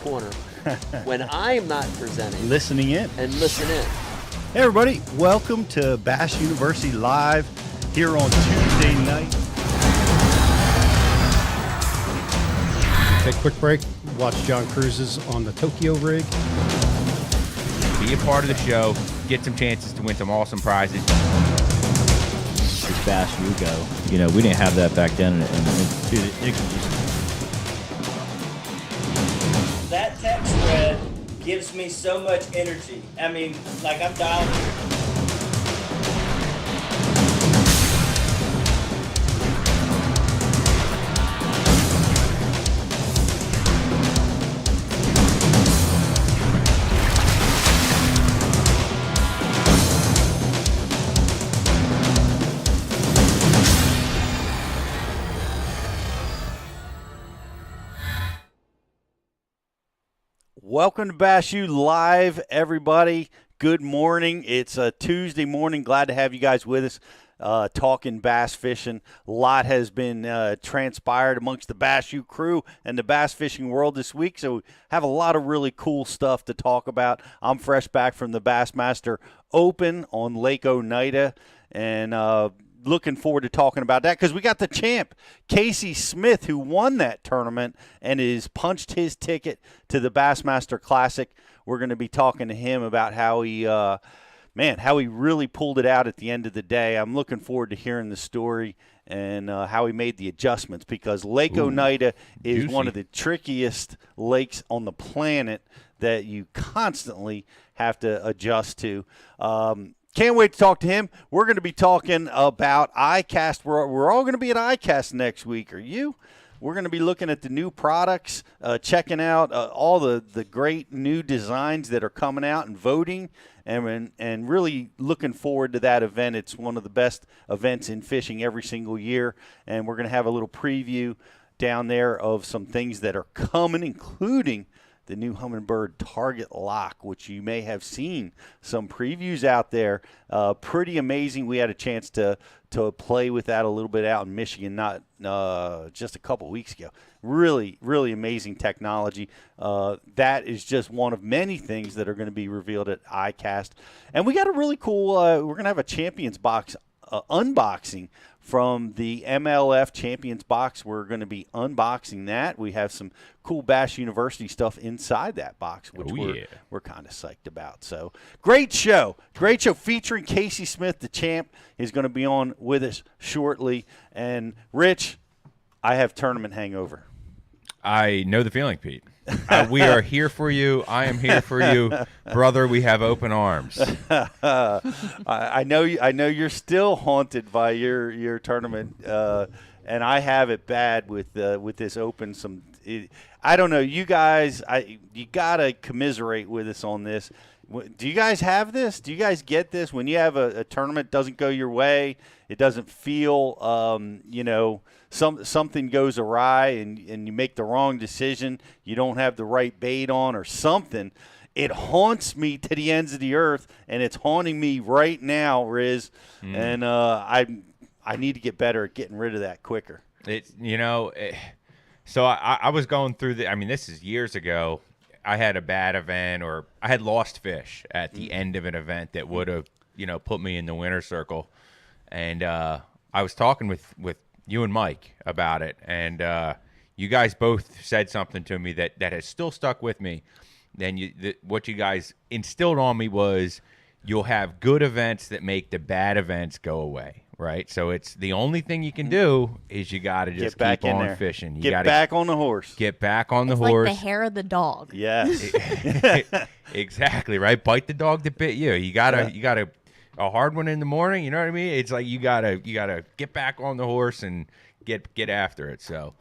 corner when I'm not presenting. Listening in. And listen in. Hey, everybody. Welcome to Bass University Live here on Tuesday night. Take a quick break. Watch John Cruz's on the Tokyo rig. Be a part of the show. Get some chances to win some awesome prizes. This Bass you go. You know, we didn't have that back then. And dude, it could just... That text thread gives me so much energy. I mean, like I'm dialed in. Welcome to Bass U Live, everybody. Good morning. It's a Tuesday morning. Glad to have you guys with us talking bass fishing. A lot has been transpired amongst the Bass U crew and the bass fishing world this week, so we have a lot of really cool stuff to talk about. I'm fresh back from the Bassmaster Open on Lake Oneida, and looking forward to talking about that because we got the champ, Casey Smith, who won that tournament and is punched his ticket to the Bassmaster Classic. We're going to be talking to him about how he, how he really pulled it out at the end of the day. I'm looking forward to hearing the story and how he made the adjustments because Lake Oneida is one of the trickiest lakes on the planet that you constantly have to adjust to. Can't wait to talk to him. We're going to be talking about ICAST. We're all going to be at ICAST next week. Are you? We're going to be looking at the new products, checking out all the great new designs that are coming out and voting, and really looking forward to that event. It's one of the best events in fishing every single year, and we're going to have a little preview down there of some things that are coming, including the new Hummingbird target lock, which you may have seen some previews out there. Pretty amazing. We had a chance to play with that a little bit out in Michigan, not just a couple weeks ago. Really, really amazing technology. That is just one of many things that are going to be revealed at ICAST. And we got a really cool, we're going to have a Champions Box unboxing from the Mlf Champions Box. We're going to be unboxing that. We have some cool Bass University stuff inside that box, which we're kind of psyched about. So great show featuring Casey Smith, the champ, is going to be on with us shortly. And Rich, I have tournament hangover. I know the feeling, Pete. We are here for you. I am here for you, brother. We have open arms. I know you're still haunted by your tournament, and I have it bad with this Open. I don't know, you guys. You gotta commiserate with us on this. Do you guys have this? Do you guys get this when you have a tournament doesn't go your way? It doesn't feel, something goes awry and you make the wrong decision. You don't have the right bait on or something. It haunts me to the ends of the earth, and it's haunting me right now, Riz. And I need to get better at getting rid of that quicker. So I was going through this is years ago. I had a bad event, or I had lost fish at the end of an event that would have, put me in the winner's circle. And I was talking with you and Mike about it, and you guys both said something to me that has still stuck with me. Then what you guys instilled on me was you'll have good events that make the bad events go away, right? So it's the only thing you can do is you got to just keep on fishing. You get back on the horse. Get back on the it's horse. Like the hair of the dog. Yes. Exactly, right? Bite the dog that bit you. You gotta a hard one in the morning, you know what I mean? It's like you gotta get back on the horse and get after it. So,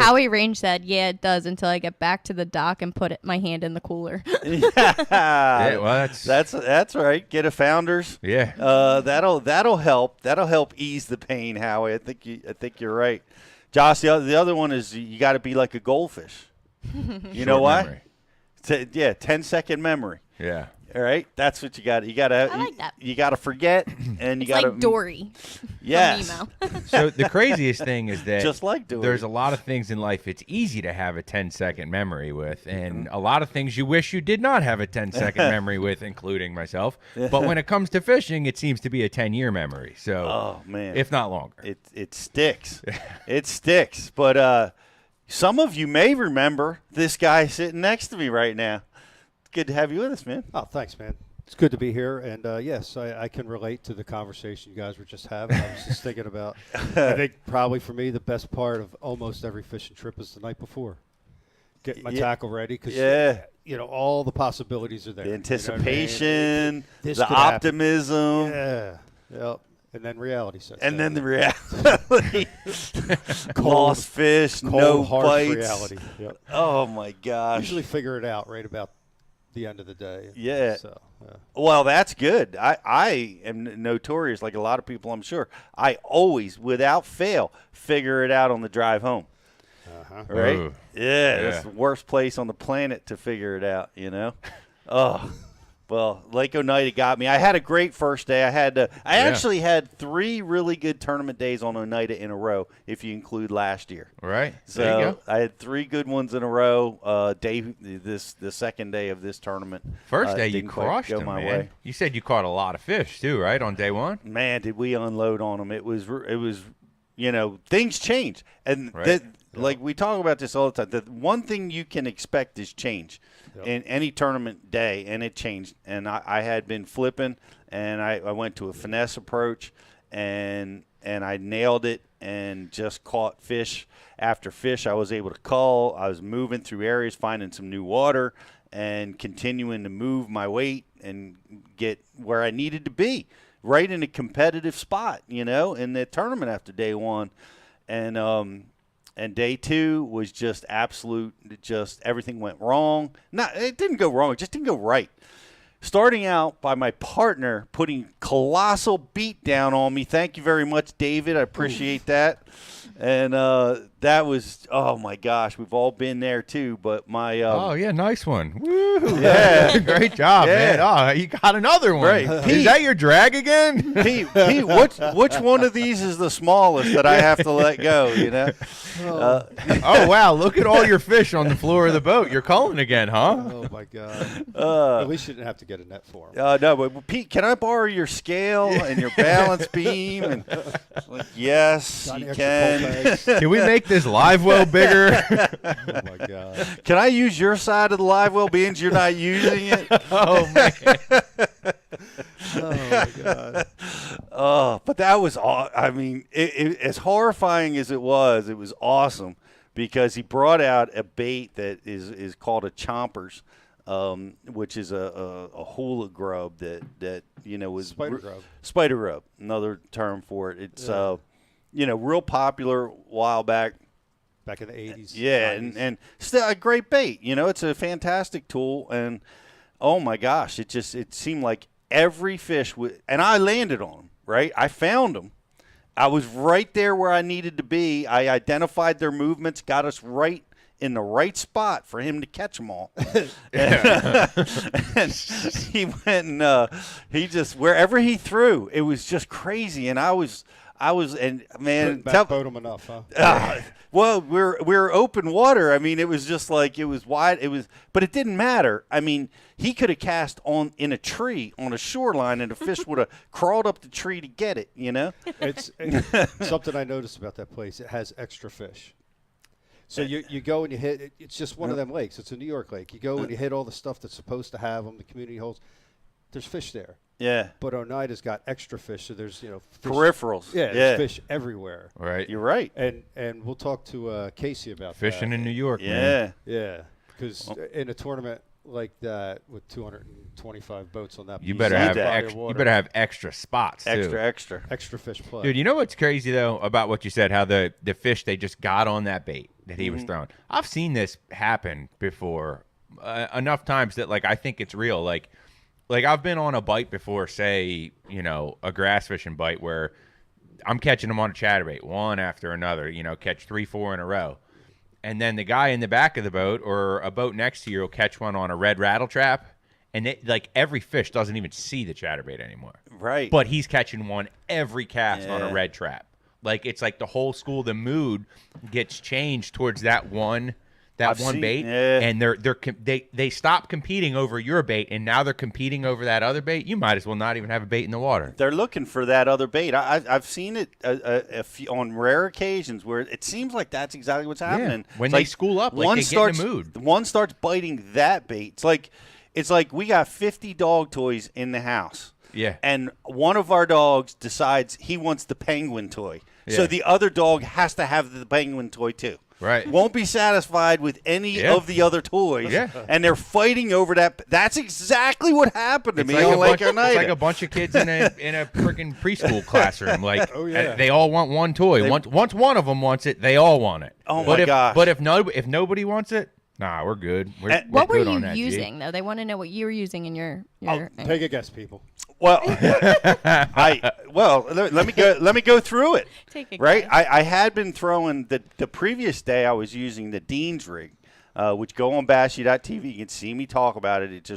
Howie Range said, "Yeah, it does until I get back to the dock and put my hand in the cooler." Yeah, well, that's right. Get a Founders. Yeah. That'll help. That'll help ease the pain, Howie. I think you're right. Josh, the other one is you got to be like a goldfish. You know why? 10-second memory. Yeah. All right, that's what you got. You got to. I like that. You got to forget, and you It's got to. like Dory. Yes. From Nemo. So the craziest thing is that Just like Dory. there's a lot of things in life it's easy to have a 10-second memory with, and a lot of things you wish you did not have a 10-second memory with, including myself. But when it comes to fishing, it seems to be a 10-year memory. So, Oh man, if not longer. it sticks. It sticks. But some of you may remember this guy sitting next to me right now. It's good to have you with us, man. Oh, thanks, man. It's good to be here. And, yes, I can relate to the conversation you guys were just having. I was just thinking about, I think probably for me the best part of almost every fishing trip is the night before. Getting my tackle ready because, you know, all the possibilities are there. The You know what I mean? anticipation, This the could happen. optimism, Yeah. Yep. And then reality sets and in. then the reality. Lost fish, cold, no harsh bites. reality. Yep. Oh my gosh. Usually figure it out right about the end of the day. Yeah. So, yeah. Well, that's good. I am notorious, like a lot of people, I'm sure. I always, without fail, figure it out on the drive home. Right? Ooh. Yeah, that's the worst place on the planet to figure it out, you know? Oh, well, Lake Oneida got me. I had a great first day. I actually had 3 really good tournament days on Oneida in a row, if you include last year. Right. So There you go. I had 3 good ones in a row. The second day of this tournament. First day you didn't quite crushed go them, my man. way. You said you caught a lot of fish too, right? On day one. Man, did we unload on them? It was, you know, things change, and Right. like we talk about this all the time. The one thing you can expect is change in any tournament day, and it changed. And I had been flipping, and I went to a finesse approach, and I nailed it, and just caught fish after fish. I was able to cull. I was moving through areas, finding some new water, and continuing to move my weight and get where I needed to be, right in a competitive spot, you know, in the tournament after day one. And day 2 was just absolute, just everything went wrong. It didn't go wrong, it just didn't go right. Starting out by my partner putting colossal beat down on me. Thank you very much, David. I appreciate that. And that was, oh my gosh, we've all been there too. But my Oh yeah, nice one. Woo! Yeah. Great job, Yeah. man. Oh, you got another one. Right. Is that your drag again? Pete, which one of these is the smallest that I have to let go? You know. Oh wow, look at all your fish on the floor of the boat. You're culling again, huh? Oh, my God. At least you didn't have to get a net for him. No, but Pete, can I borrow your scale and your balance beam? And like, yes, Got any you extra can. pole bags? Can we make this live well bigger? Oh, my God. Can I use your side of the live well, being you're not using it? Oh man. Oh, my God. Oh, but that was all. I mean, as horrifying as it was awesome because he brought out a bait that is called a chompers, which is a hula grub that you know was Spider grub. Spider grub, another term for it. It's you know, real popular a while back. Back in the 80s. Yeah, 90s. and still a great bait. You know, it's a fantastic tool, and oh my gosh, it seemed like every fish and I landed on them. Right, I found them. I was right there where I needed to be. I identified their movements, got us right in the right spot for him to catch them all. and he went and he just wherever he threw, it was just crazy. And I was and man, Couldn't backboat him enough, huh? well, we're open water. I mean, it was just like it was wide. But it didn't matter. I mean, he could have cast in a tree on a shoreline, and the fish would have crawled up the tree to get it. You know, It's something I noticed about that place. It has extra fish. So you go and you hit. It's just one of them lakes. It's a New York lake. You go and you hit all the stuff that's supposed to have them. The community holds. There's fish there. yeah, But Oneida's got extra fish, so there's fish, peripherals. Yeah, there's fish everywhere. Right. You're right. And we'll talk to Casey about Fishing that. in New York, man. Yeah. Yeah, because in a tournament like that with 225 boats on that, You piece better of have body of you water, better have extra spots too. extra fish play. Dude, you know what's crazy though about what you said? How the fish they just got on that bait that he was throwing. I've seen this happen before enough times that like I think it's real. Like I've been on a bite before, say a grass fishing bite where I'm catching them on a chatterbait one after another. Catch 3-4 in a row, and then the guy in the back of the boat or a boat next to you will catch one on a red rattle trap. and like every fish doesn't even see the chatterbait anymore. Right. But he's catching one every cast on a Yeah. red trap. Like it's like the whole school, the mood gets changed towards that one I've seen- bait, yeah. and they stop competing over your bait, and now they're competing over that other bait. You might as well not even have a bait in the water. They're looking for that other bait. I've seen it a few, on rare occasions where it seems like that's exactly what's happening. When It's they school up, like one they get in starts, the mood. One starts biting that bait. It's like we got 50 dog toys in the house. Yeah. And one of our dogs decides he wants the penguin toy. So Yeah. the other dog has to have the penguin toy too. Right. Won't be satisfied with any Yeah. of the other toys. Yeah. And they're fighting over that. That's exactly what happened to It's me like, on a Lake bunch, it's Oneida. like a bunch of kids in a freaking preschool classroom. Like yeah. they all want one toy. Once one of them wants it, they all want it. Oh, but my if, gosh. But if nobody wants it, nah, we're good. We're What were good you on that, G. using though? They want to know what you were using in your. Take a guess, people. Well, let me go through it. Take a Right, guess. I had been throwing the previous day. I was using the Dean's rig, which go on Bassy.tv. You can see me talk about it.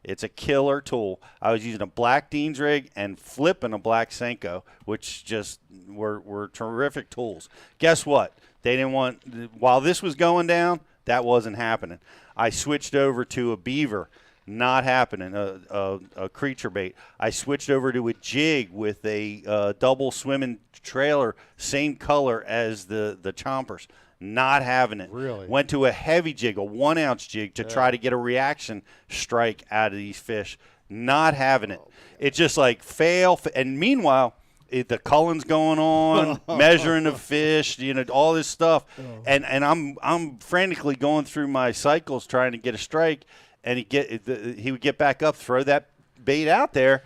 It's a killer tool. I was using a black Dean's rig and flipping a black Senko, which just were terrific tools. Guess what? They didn't want while this was going down. That wasn't happening. I switched over to a beaver. Not happening. A creature bait. I switched over to a jig with a double swimming trailer, same color as the chompers. Not having it. Really? Went to a heavy jig, a 1 ounce jig, to try to get a reaction strike out of these fish. Not having it. It's just like fail. And meanwhile, the cullen's going on, measuring the fish, all this stuff, and I'm frantically going through my cycles trying to get a strike. And he would get back up, throw that bait out there,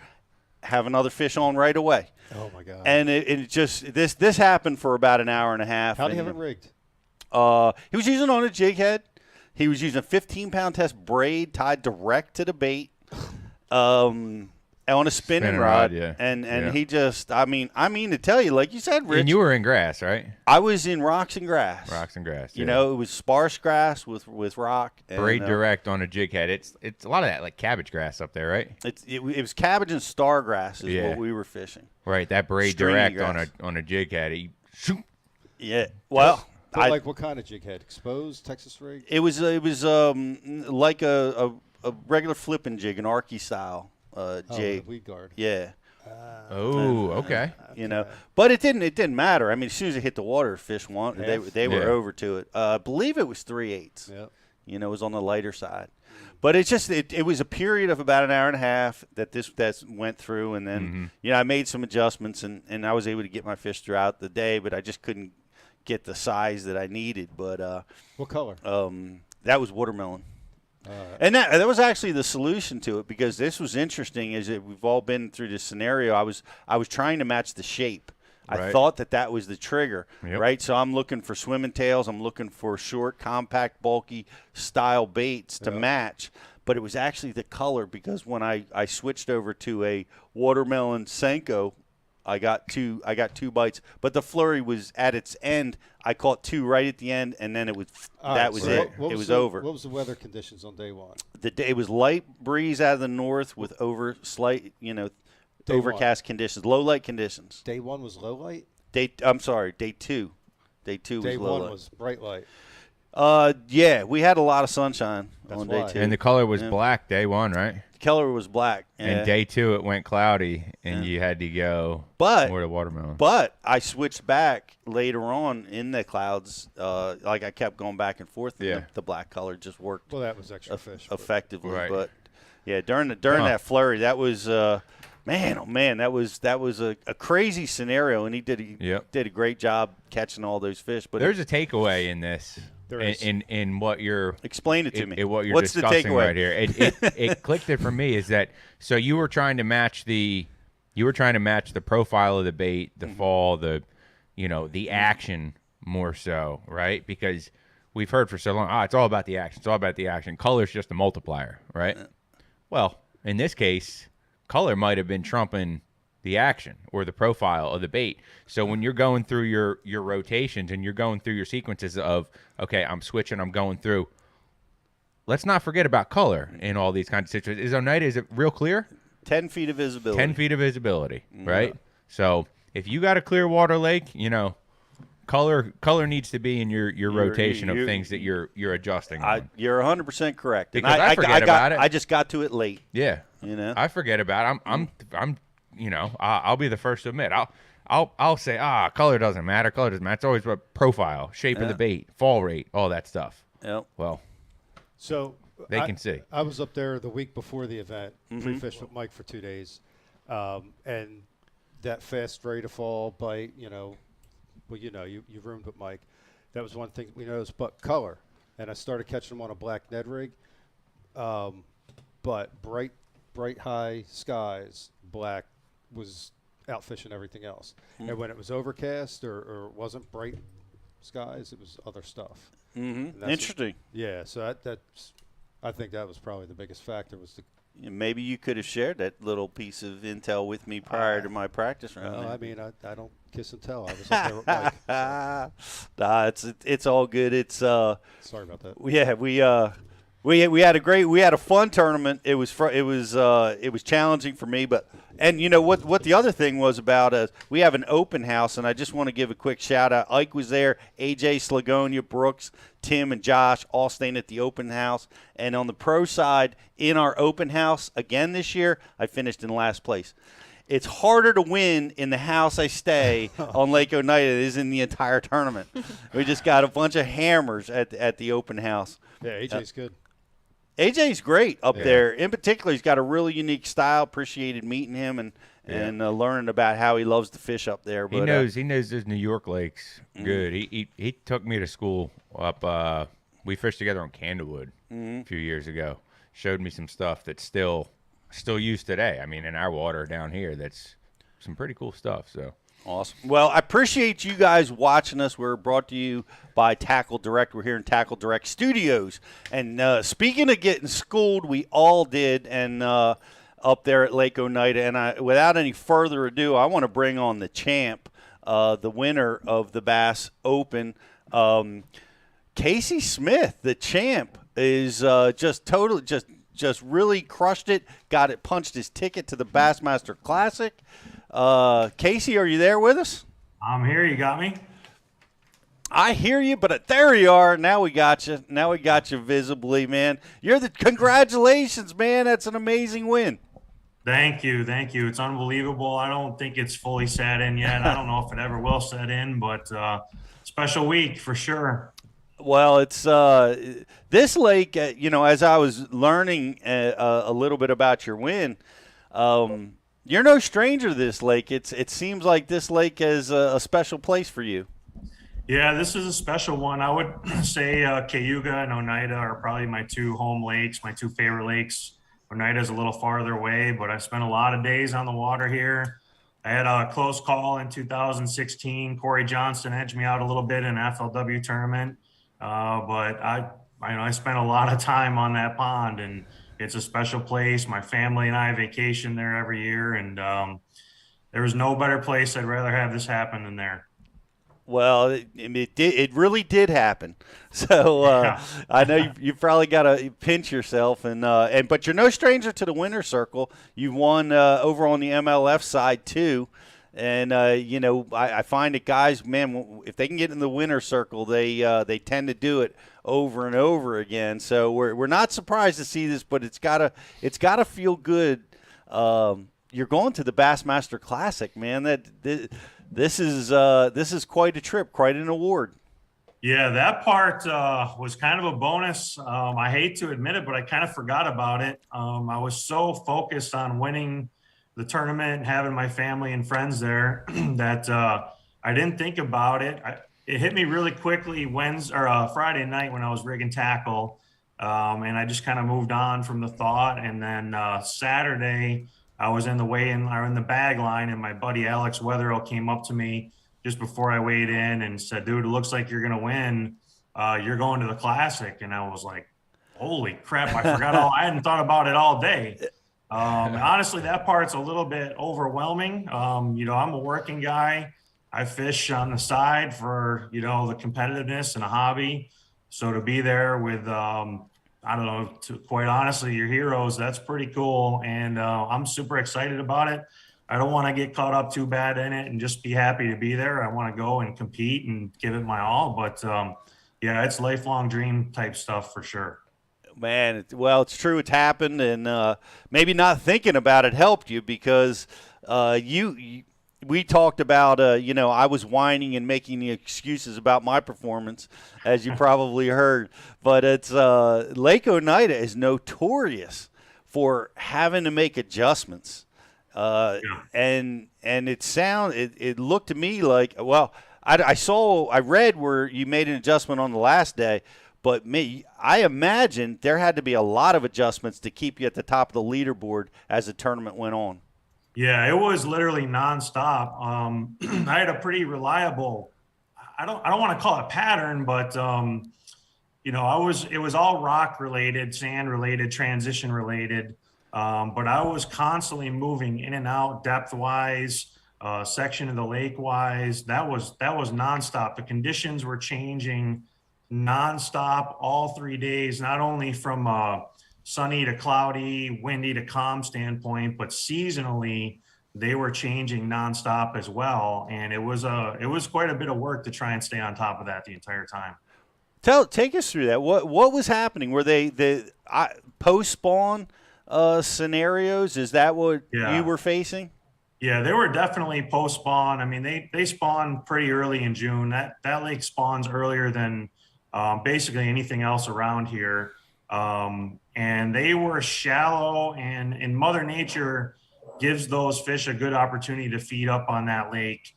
have another fish on right away. Oh my God! And it just this happened for about an hour and a half. How do you and, have it rigged? He was using it on a jig head. He was using a 15-pound test braid tied direct to the bait. On a spinning rod, yeah. and Yeah. he just, I mean to tell you, like you said, Rich, And you were in grass, right? I was in rocks and grass. Rocks and grass. You yeah. know, it was sparse grass with rock. And, Braid direct on a jig head. It's a lot of that like cabbage grass up there, right? It was cabbage and star grass is Yeah. what we were fishing. Right. That braid Stringy direct grass. on a jig head. Shoot. Yeah. Well, But like what kind of jig head? Exposed Texas rig? it was like a regular flipping jig, an Arky style jig. Weed guard. Yeah. Oh, okay. You know, but it didn't matter. I mean, as soon as it hit the water, fish they were Yeah. over to it. I believe it was 3/8. Yep. You know, it was on the lighter side. But it's just it was a period of about an hour and a half that went through, and then I made some adjustments, and I was able to get my fish throughout the day, but I just couldn't get the size that I needed. But What color? that was watermelon. And that was actually the solution to it, because this was interesting. Is that we've all been through this scenario. I was trying to match the shape. I Right. thought that was the trigger, Yep. right? So I'm looking for swimming tails. I'm looking for short, compact, bulky style baits to match. But it was actually the color, because when I switched over to a watermelon Senko, I got two bites. But the flurry was at its end. I caught two right at the end, and then it was All that right, was so it. what It was the- over. What was the weather conditions on day one? It was light breeze out of the north with Day overcast conditions, low light conditions. Day one was low light. Day two. Day two Day was low one light. was bright light. Yeah, we had a lot of sunshine That's on day why. two. And the color was Yeah. black day one, right? color was black. And yeah. day two it went cloudy, and you had to go But- more to watermelon. But I switched back later on in the clouds. Like I kept going back and forth. And Yeah. the black color just worked Well, that was extra fish. but- effectively. Right. But yeah, during that flurry, that was man, oh man, that was a crazy scenario, and he Yep. did a great job catching all those fish. But There's a takeaway in this. There is. In what you're explain it to me. what you're What's the discussing takeaway? right here. It clicked it for me is that so you were trying to match the profile of the bait, the fall, the action more so, right? Because we've heard for so long, it's all about the action. It's all about the action. Color's just a multiplier, right? Well, in this case, color might have been trumping the action or the profile of the bait. So when you're going through your rotations and you're going through your sequences of, okay, I'm switching, I'm going through, let's not forget about color in all these kinds of situations. Is Oneida, is it real clear? 10 feet of visibility. 10 feet of visibility, right? So if you got a clear water lake, you know, color needs to be in your rotation of things that you're adjusting on. You're 100% correct. Because and I forget about it. I just got to it late. Yeah, You know? I forget about it. I'm you know, I'll be the first to admit. I'll say, color doesn't matter. Color doesn't matter. It's always about profile, shape of the bait, fall rate, all that stuff. Yep. Well, So they can see. I was up there the week before the event, pre-fished with Mike for 2 days, and that fast rate of fall bite, you know, well, you know, you roomed with Mike. That was one thing we noticed, but color. And I started catching them on a black Ned rig, but bright high skies, black was outfishing everything else. And when it was overcast or wasn't bright skies, it was other stuff. Interesting. So that's I think that was probably the biggest factor was the. Maybe you could have shared that little piece of intel with me prior to my practice round. No, I mean I don't kiss and tell. I was up there with Mike. So. Nah, it's all good. It's Sorry about that. yeah, we had a fun tournament. It was challenging for me, but and you know what the other thing was about us. We have an open house, and I just want to give a quick shout out. Ike was there, AJ Slagonia, Brooks, Tim, and Josh all staying at the open house. And on the pro side, in our open house again this year, I finished in last place. It's harder to win in the house I stay on Lake Oneida than it is in the entire tournament. We just got a bunch of hammers at the open house. Yeah, AJ's good. AJ's great up there. In particular, he's got a really unique style. Appreciated meeting him and learning about how he loves to fish up there. But, He knows those New York lakes good. He took me to school up. We fished together on Candlewood a few years ago. Showed me some stuff that's still used today. I mean, in our water down here, that's some pretty cool stuff. So. Awesome. Well, I appreciate you guys watching us. We're brought to you by Tackle Direct. We're here in Tackle Direct Studios. And speaking of getting schooled, we all did, and up there at Lake Oneida. And without any further ado, I want to bring on the champ, the winner of the Bass Open, Casey Smith. The champ is just really crushed it. Got it, punched his ticket to the Bassmaster Classic. Casey, are you there with us? I'm here. You got me? I hear you, but there you are. Now we got you. Now we got you visibly, man. Congratulations, man. That's an amazing win. Thank you. It's unbelievable. I don't think it's fully set in yet. I don't know if it ever will set in, but special week for sure. Well, it's this lake, as I was learning a little bit about your win, you're no stranger to this lake. It seems like this lake is a special place for you. Yeah, this is a special one. I would say Cayuga and Oneida are probably my two home lakes, my two favorite lakes. Oneida's a little farther away, but I spent a lot of days on the water here. I had a close call in 2016. Corey Johnston edged me out a little bit in an FLW tournament, but I spent a lot of time on that pond, and it's a special place. My family and I vacation there every year, and there was no better place I'd rather have this happen than there. Well, it really did happen. So I know you probably got to pinch yourself, but you're no stranger to the winner's circle. You won over on the MLF side too, and I find that guys, man, if they can get in the winner's circle, they tend to do it over and over again. So we're not surprised to see this, but it's gotta feel good. You're going to the Bassmaster Classic, man. This is quite a trip, quite an award. Yeah, that part was kind of a bonus. I hate to admit it, but I kind of forgot about it. I was so focused on winning the tournament and having my family and friends there that I didn't think about it. It hit me really quickly Friday night when I was rigging tackle, and I just kind of moved on from the thought. And then Saturday, I was in the bag line, and my buddy Alex Wetherill came up to me just before I weighed in and said, "Dude, it looks like you're going to win. You're going to the Classic." And I was like, "Holy crap! I forgot I hadn't thought about it all day." Honestly, that part's a little bit overwhelming. I'm a working guy. I fish on the side for the competitiveness and a hobby. So to be there with I don't know, to quite honestly, your heroes. That's pretty cool. And I'm super excited about it. I don't want to get caught up too bad in it and just be happy to be there. I want to go and compete and give it my all. But yeah, it's lifelong dream type stuff for sure. Man, well, it's true. It's happened, and maybe not thinking about it helped you because we talked about, I was whining and making the excuses about my performance, as you probably heard. But it's Lake Oneida is notorious for having to make adjustments. And it looked to me like, well, I read where you made an adjustment on the last day, but I imagine there had to be a lot of adjustments to keep you at the top of the leaderboard as the tournament went on. Yeah, it was literally nonstop. I had a pretty reliable, I don't want to call it pattern, but it was all rock related, sand related, transition related. But I was constantly moving in and out depth wise, section of the lake wise. That was nonstop. The conditions were changing nonstop all 3 days, not only from sunny to cloudy, windy to calm standpoint, but seasonally they were changing nonstop as well. And it was quite a bit of work to try and stay on top of that the entire time. Take us through that. What was happening? Were they the post spawn scenarios? Is that what you were facing? Yeah, they were definitely post spawn. I mean, they spawn pretty early in June. That lake spawns earlier than basically anything else around here. And they were shallow, and Mother Nature gives those fish a good opportunity to feed up on that lake,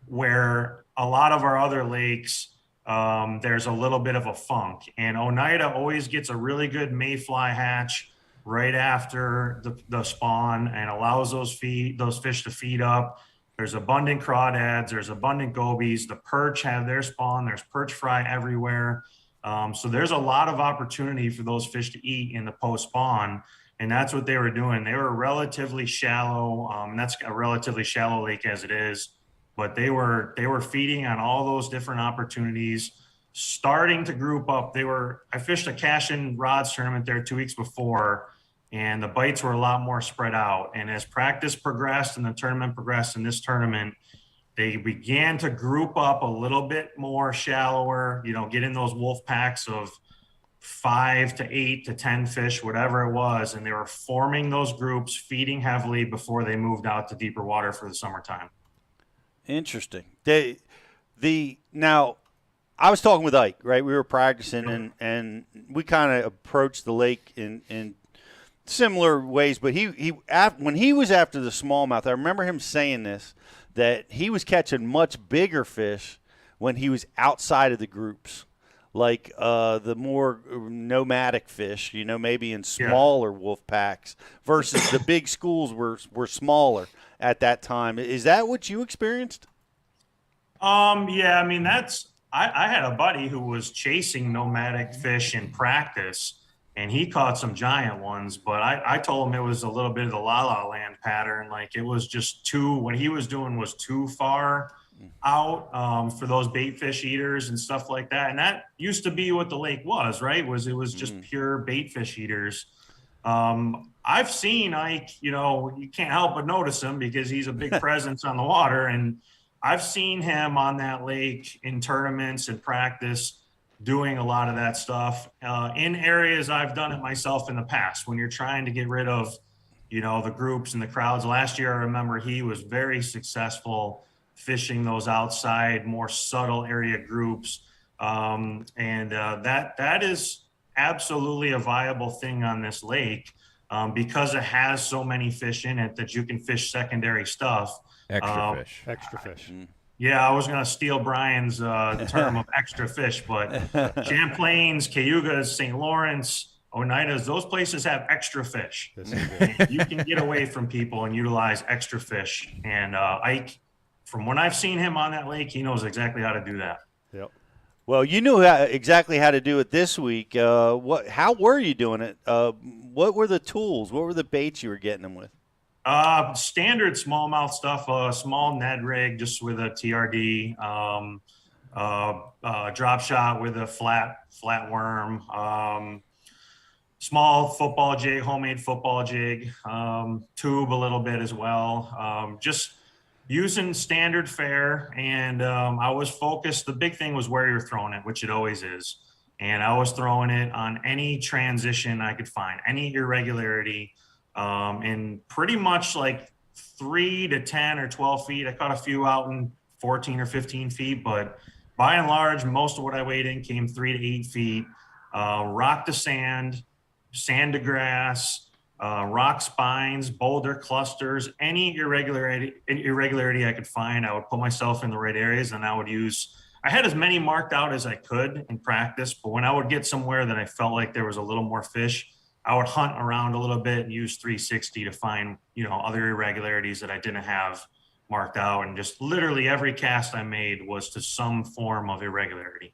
where a lot of our other lakes, there's a little bit of a funk. And Oneida always gets a really good mayfly hatch right after the spawn and allows those fish to feed up. There's abundant crawdads, there's abundant gobies. The perch have their spawn, there's perch fry everywhere. So there's a lot of opportunity for those fish to eat in the post spawn, and that's what they were doing. They were relatively shallow. That's a relatively shallow lake as it is, but they were feeding on all those different opportunities, starting to group up. I fished a cash and rods tournament there 2 weeks before, and the bites were a lot more spread out. And as practice progressed and the tournament progressed in this tournament, they began to group up a little bit more shallower, get in those wolf packs of 5 to 8 to 10 fish, whatever it was. And they were forming those groups, feeding heavily before they moved out to deeper water for the summertime. Interesting. Now, I was talking with Ike, right? We were practicing, and we kind of approached the lake in similar ways. But when he was after the smallmouth, I remember him saying this, that he was catching much bigger fish when he was outside of the groups, like the more nomadic fish, maybe in smaller wolf packs, versus the big schools were smaller at that time. Is that what you experienced? Yeah, I mean, I had a buddy who was chasing nomadic fish in practice, and he caught some giant ones, but I told him it was a little bit of the La La Land pattern. Like, it was just what he was doing was too far out for those bait fish eaters and stuff like that. And that used to be what the lake was, right? It was just pure bait fish eaters. I've seen Ike, you can't help but notice him because he's a big presence on the water. And I've seen him on that lake in tournaments and practice doing a lot of that stuff in areas I've done it myself in the past when you're trying to get rid of, the groups and the crowds. Last year, I remember he was very successful fishing those outside, more subtle area groups. That is absolutely a viable thing on this lake because it has so many fish in it that you can fish secondary stuff. Extra fish. Yeah, I was going to steal Brian's term of extra fish, but Champlain's, Cayugas, St. Lawrence, Oneidas, those places have extra fish. You can get away from people and utilize extra fish. And Ike, from when I've seen him on that lake, he knows exactly how to do that. Yep. Well, you knew exactly how to do it this week. How were you doing it? What were the tools? What were the baits you were getting them with? Standard smallmouth stuff, a small Ned rig just with a TRD, drop shot with a flat worm, small football jig, homemade football jig, tube a little bit as well. Just using standard fare, and I was focused. The big thing was where you're throwing it, which it always is. And I was throwing it on any transition I could find, any irregularity, and pretty much like 3 to 10 or 12 feet. I caught a few out in 14 or 15 feet, but by and large, most of what I weighed in came 3 to 8 feet. Rock to sand, sand to grass, rock spines, boulder clusters, any irregularity I could find, I would put myself in the right areas, and I had as many marked out as I could in practice, but when I would get somewhere that I felt like there was a little more fish, I would hunt around a little bit and use 360 to find, other irregularities that I didn't have marked out. And just literally every cast I made was to some form of irregularity.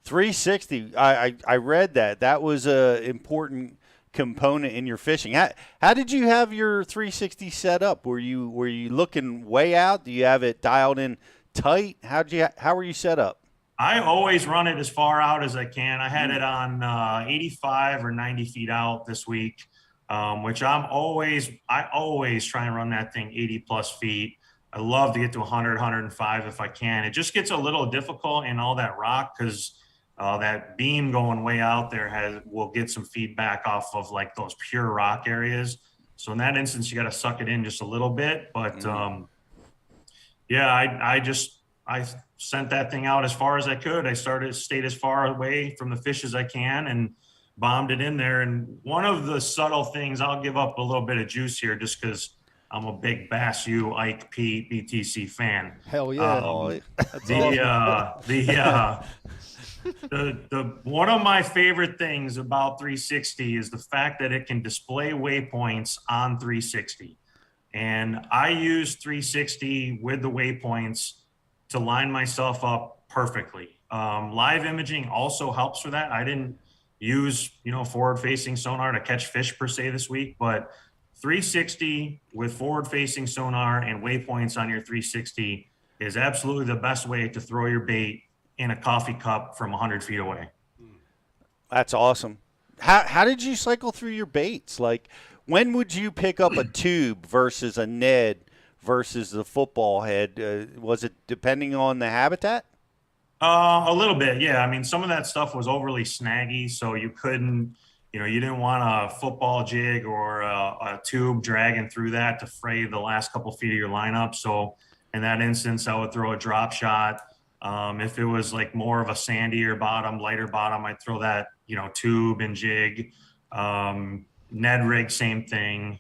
360. I read that was a important component in your fishing. How did you have your 360 set up? Were you looking way out? Do you have it dialed in tight? How were you set up? I always run it as far out as I can. I had it on 85 or 90 feet out this week, which I always try and run that thing 80 plus feet. I love to get to 100, 105 if I can. It just gets a little difficult in all that rock because that beam going way out there will get some feedback off of like those pure rock areas. So in that instance, you got to suck it in just a little bit. But I sent that thing out as far as I could. I stayed as far away from the fish as I can and bombed it in there. And one of the subtle things, I'll give up a little bit of juice here just because I'm a big Bass U, Ike P, BTC fan. Hell yeah. One of my favorite things about 360 is the fact that it can display waypoints on 360. And I use 360 with the waypoints to line myself up perfectly. Live imaging also helps for that. I didn't use, forward-facing sonar to catch fish per se this week, but 360 with forward-facing sonar and waypoints on your 360 is absolutely the best way to throw your bait in a coffee cup from 100 feet away. That's awesome. How did you cycle through your baits? Like, when would you pick up a tube versus a Ned versus the football head? Was it depending on the habitat? A little bit, yeah. I mean, some of that stuff was overly snaggy, so you couldn't, you didn't want a football jig or a tube dragging through that to fray the last couple feet of your lineup. So in that instance, I would throw a drop shot. If it was like more of a sandier bottom, lighter bottom, I'd throw that, tube and jig. Ned rig, same thing.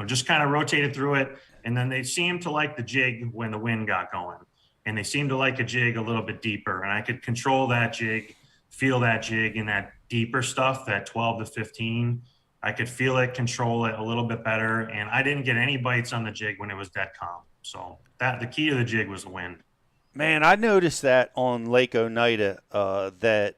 Just kind of rotated through it. And then they seemed to like the jig when the wind got going. And they seemed to like a jig a little bit deeper. And I could control that jig, feel that jig in that deeper stuff, that 12 to 15. I could feel it, control it a little bit better. And I didn't get any bites on the jig when it was dead calm. So the key to the jig was the wind. Man, I noticed that on Lake Oneida that,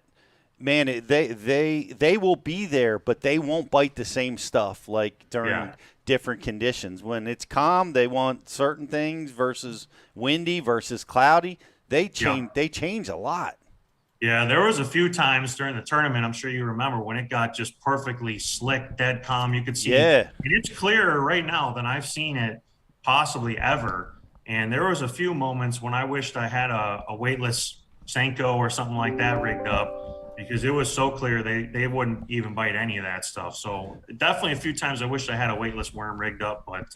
man, they will be there, but they won't bite the same stuff like during different conditions. When it's calm, they want certain things versus windy versus cloudy. They change a lot. Yeah, there was a few times during the tournament, I'm sure you remember, when it got just perfectly slick, dead calm. You could see it's clearer right now than I've seen it possibly ever. And there was a few moments when I wished I had a weightless Senko or something like that rigged up because it was so clear they wouldn't even bite any of that stuff. So definitely a few times I wished I had a weightless worm rigged up, but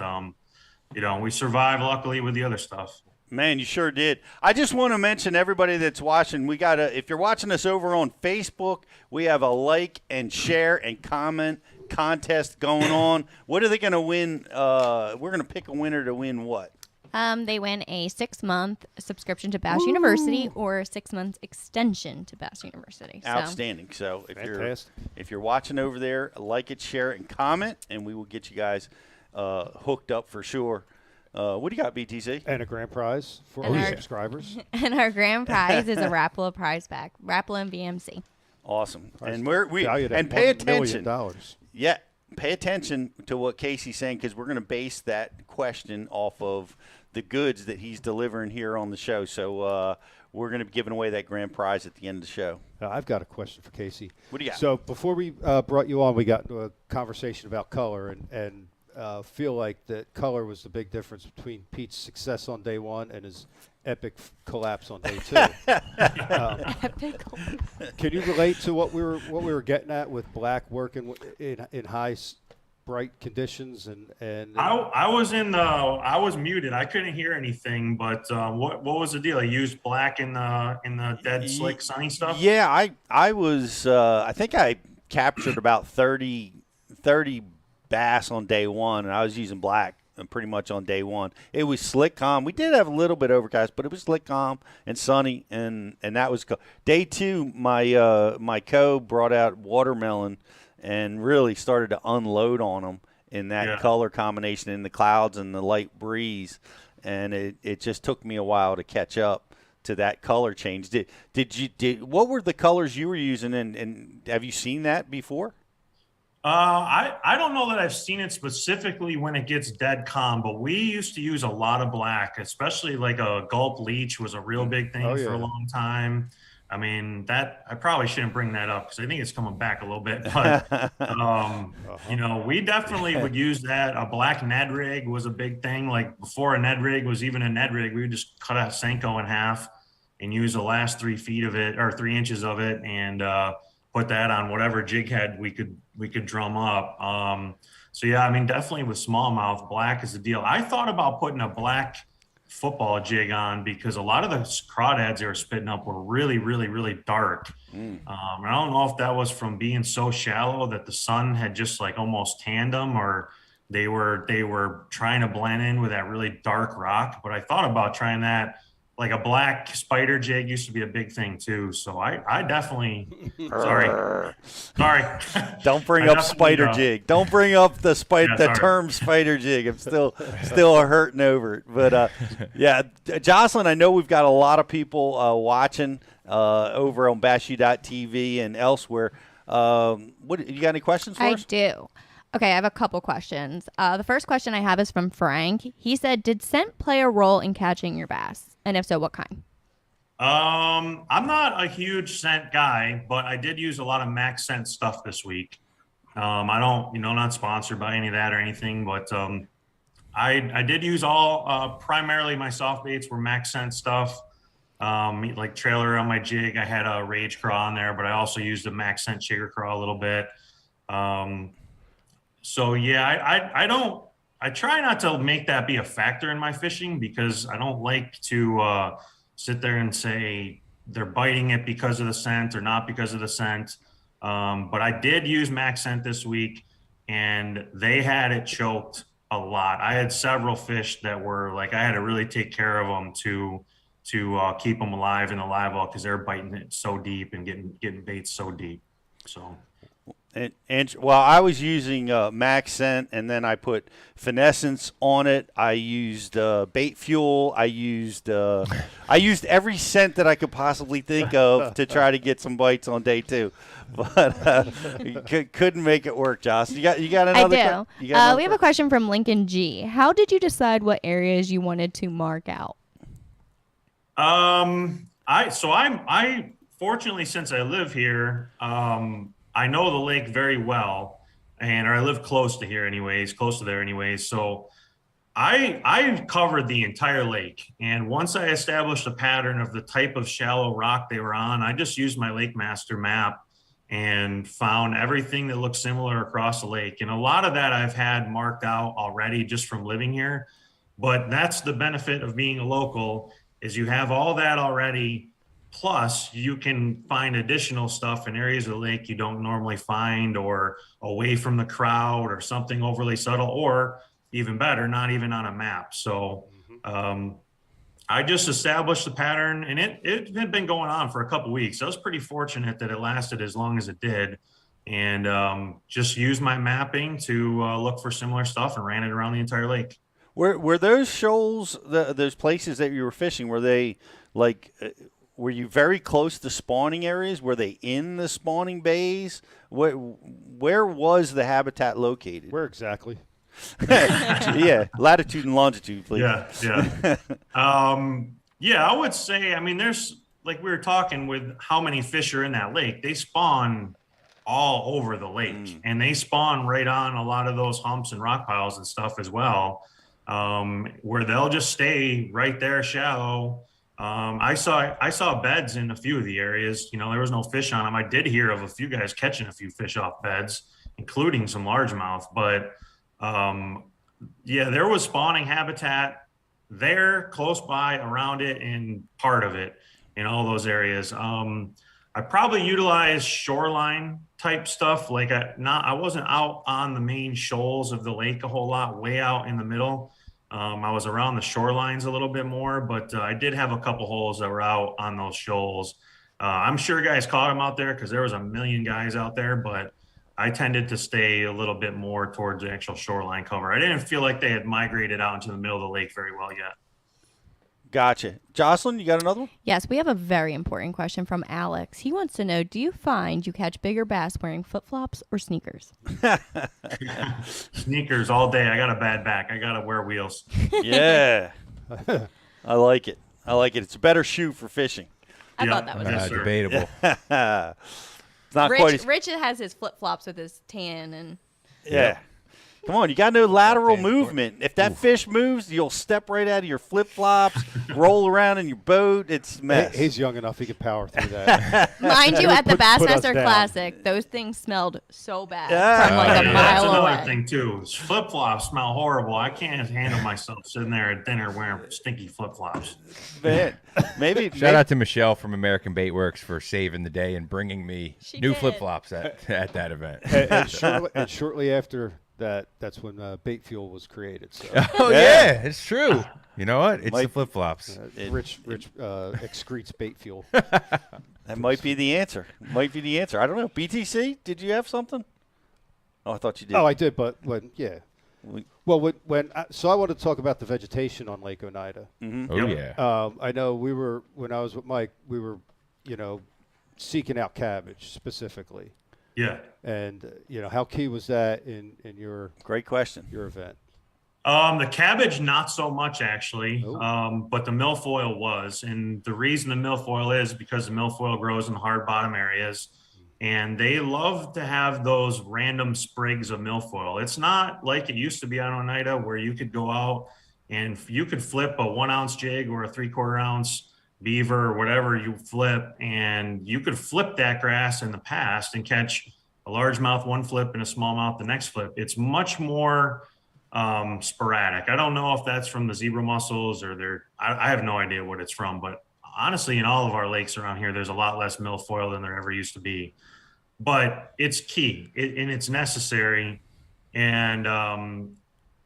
we survived luckily with the other stuff. Man, you sure did. I just want to mention everybody that's watching. If you're watching us over on Facebook, we have a like and share and comment contest going on. What are they going to win? We're going to pick a winner to win what? They win a 6-month subscription to Bass University or a 6-month extension to Bass University. Outstanding. So if you're watching over there, like it, share it, and comment, and we will get you guys hooked up for sure. What do you got, BTC? And a grand prize for all subscribers. And our grand prize is a Rapala prize pack, Rapala and VMC. Awesome. Prize And pay attention. $1 million. Yeah, pay attention to what Casey's saying because we're going to base that question off of the goods that he's delivering here on the show. So we're going to be giving away that grand prize at the end of the show. I've got a question for Casey. What do you got? So before we brought you on, we got into a conversation about color and feel like that color was the big difference between Pete's success on day one and his epic collapse on day two. Epic. Can you relate to what we were getting at with black working in high bright conditions and I was muted. I couldn't hear anything. But what was the deal? I used black in the dead slick sunny stuff. Yeah, I was. I think I captured about 30 bass on day one, and I was using black pretty much on day one. It was slick, calm. We did have a little bit overcast, but it was slick, calm, and sunny, and that was cool. Day two, my co brought out watermelon and really started to unload on them in that color combination in the clouds and the light breeze, and it just took me a while to catch up to that color change. What were the colors you were using, and have you seen that before? I don't know that I've seen it specifically when it gets dead calm, but we used to use a lot of black, especially like a gulp leech was a real big thing for a long time. I mean, that I probably shouldn't bring that up because I think it's coming back a little bit. But, you know, we definitely would use that. A black Ned rig was a big thing. Like before a Ned rig was even a Ned rig, we would just cut a Senko in half and use the last 3 feet of it or 3 inches of it and put that on whatever jig head we could drum up. So yeah, I mean, definitely with smallmouth, black is the deal. I thought about putting a black football jig on because a lot of the crawdads they were spitting up were really, really, really dark. And I don't know if that was from being so shallow that the sun had just like almost tanned them, or they were trying to blend in with that really dark rock. But I thought about trying that. Like a black spider jig used to be a big thing too. So I definitely, sorry. Don't bring up spider jig. Don't bring up the term spider jig. I'm still hurting over it. But yeah, Jocelyn, I know we've got a lot of people watching over on BassU.TV and elsewhere. What you got any questions for us? I do. Okay, I have a couple questions. The first question I have is from Frank. He said, did scent play a role in catching your bass? And if so, what kind? I'm not a huge scent guy, but I did use a lot of Max Scent stuff this week. I don't, not sponsored by any of that or anything, but I did use all, primarily my soft baits were Max Scent stuff. Like trailer on my jig, I had a Rage Craw on there, but I also used a Max Scent Sugar Craw a little bit. So yeah, I try not to make that be a factor in my fishing because I don't like to sit there and say they're biting it because of the scent or not because of the scent. But I did use Max Scent this week and they had it choked a lot. I had several fish that were like, I had to really take care of them to keep them alive in the live well because they're biting it so deep and getting baits so deep. So. And well, I was using Max Scent, and then I put Finessence on it. I used bait fuel. I used every scent that I could possibly think of to try to get some bites on day two, but couldn't make it work. Josh, you got another? I do. We have a question from Lincoln G. How did you decide what areas you wanted to mark out? I fortunately, since I live here, I know the lake very well, or I live close to there anyways. So I covered the entire lake. And once I established a pattern of the type of shallow rock they were on, I just used my Lake Master map and found everything that looked similar across the lake. And a lot of that I've had marked out already just from living here. But that's the benefit of being a local is you have all that already. Plus, you can find additional stuff in areas of the lake you don't normally find or away from the crowd or something overly subtle or even better, not even on a map. So I just established the pattern and it had been going on for a couple weeks. I was pretty fortunate that it lasted as long as it did and just used my mapping to look for similar stuff and ran it around the entire lake. Were those shoals, those places that you were fishing, were they like... Were you very close to spawning areas? Were they in the spawning bays? Where was the habitat located? Where exactly? Yeah, latitude and longitude, please. Yeah. Yeah, I would say, I mean, there's like we were talking with how many fish are in that lake, they spawn all over the lake, and they spawn right on a lot of those humps and rock piles and stuff as well, where they'll just stay right there shallow. I saw beds in a few of the areas. You know, there was no fish on them. I did hear of a few guys catching a few fish off beds, including some largemouth. But yeah, there was spawning habitat there, close by, around it, and part of it in all those areas. I probably utilized shoreline type stuff. Like I wasn't out on the main shoals of the lake a whole lot, way out in the middle. I was around the shorelines a little bit more, but I did have a couple holes that were out on those shoals. I'm sure guys caught them out there because there was a million guys out there, but I tended to stay a little bit more towards the actual shoreline cover. I didn't feel like they had migrated out into the middle of the lake very well yet. Gotcha. Jocelyn, you got another one? Yes, we have a very important question from Alex. He wants to know, do you find you catch bigger bass wearing flip-flops or sneakers? Sneakers all day. I got a bad back. I got to wear wheels. Yeah. I like it. It's a better shoe for fishing. I thought that was Yes, sir. Debatable. It's not quite as Rich has his flip-flops with his tan and yeah. Come on, you got no lateral movement. If that fish moves, you'll step right out of your flip-flops, roll around in your boat. It's a mess. He's young enough; he can power through that. mind you, at the Put us Bassmaster down. Classic, those things smelled so bad Yeah. from like a Yeah, that's mile another away. thing too. Flip flops smell horrible. I can't handle myself sitting there at dinner wearing stinky flip flops. Man, maybe Shout out to Michelle from American Bait Works for saving the day and bringing me She new did. flip flops at that event. And shortly after that, that's when bait fuel was created. So Oh yeah, it's true. You know what? It's Might- the flip flops. Rich excretes bait fuel. that might be the answer. I don't know. BTC, did you have something? Oh, I thought you did. Oh, I did, but yeah. We- Well, so I wanted to talk about the vegetation on Lake Oneida. Oh yeah. I know when I was with Mike, we were, seeking out cabbage specifically. Yeah. And, how key was that in your Great question. event? The cabbage, not so much actually, Oh. but the milfoil was. And the reason the milfoil is because the milfoil grows in hard bottom areas, and they love to have those random sprigs of milfoil. It's not like it used to be on Oneida where you could go out and you could flip a 1 ounce jig or a 3/4 ounce beaver or whatever you flip, and you could flip that grass in the past and catch a largemouth one flip and a smallmouth the next flip. It's much more sporadic. I don't know if that's from the zebra mussels or I have no idea what it's from, but honestly, in all of our lakes around here, there's a lot less milfoil than there ever used to be. But it's key and it's necessary. And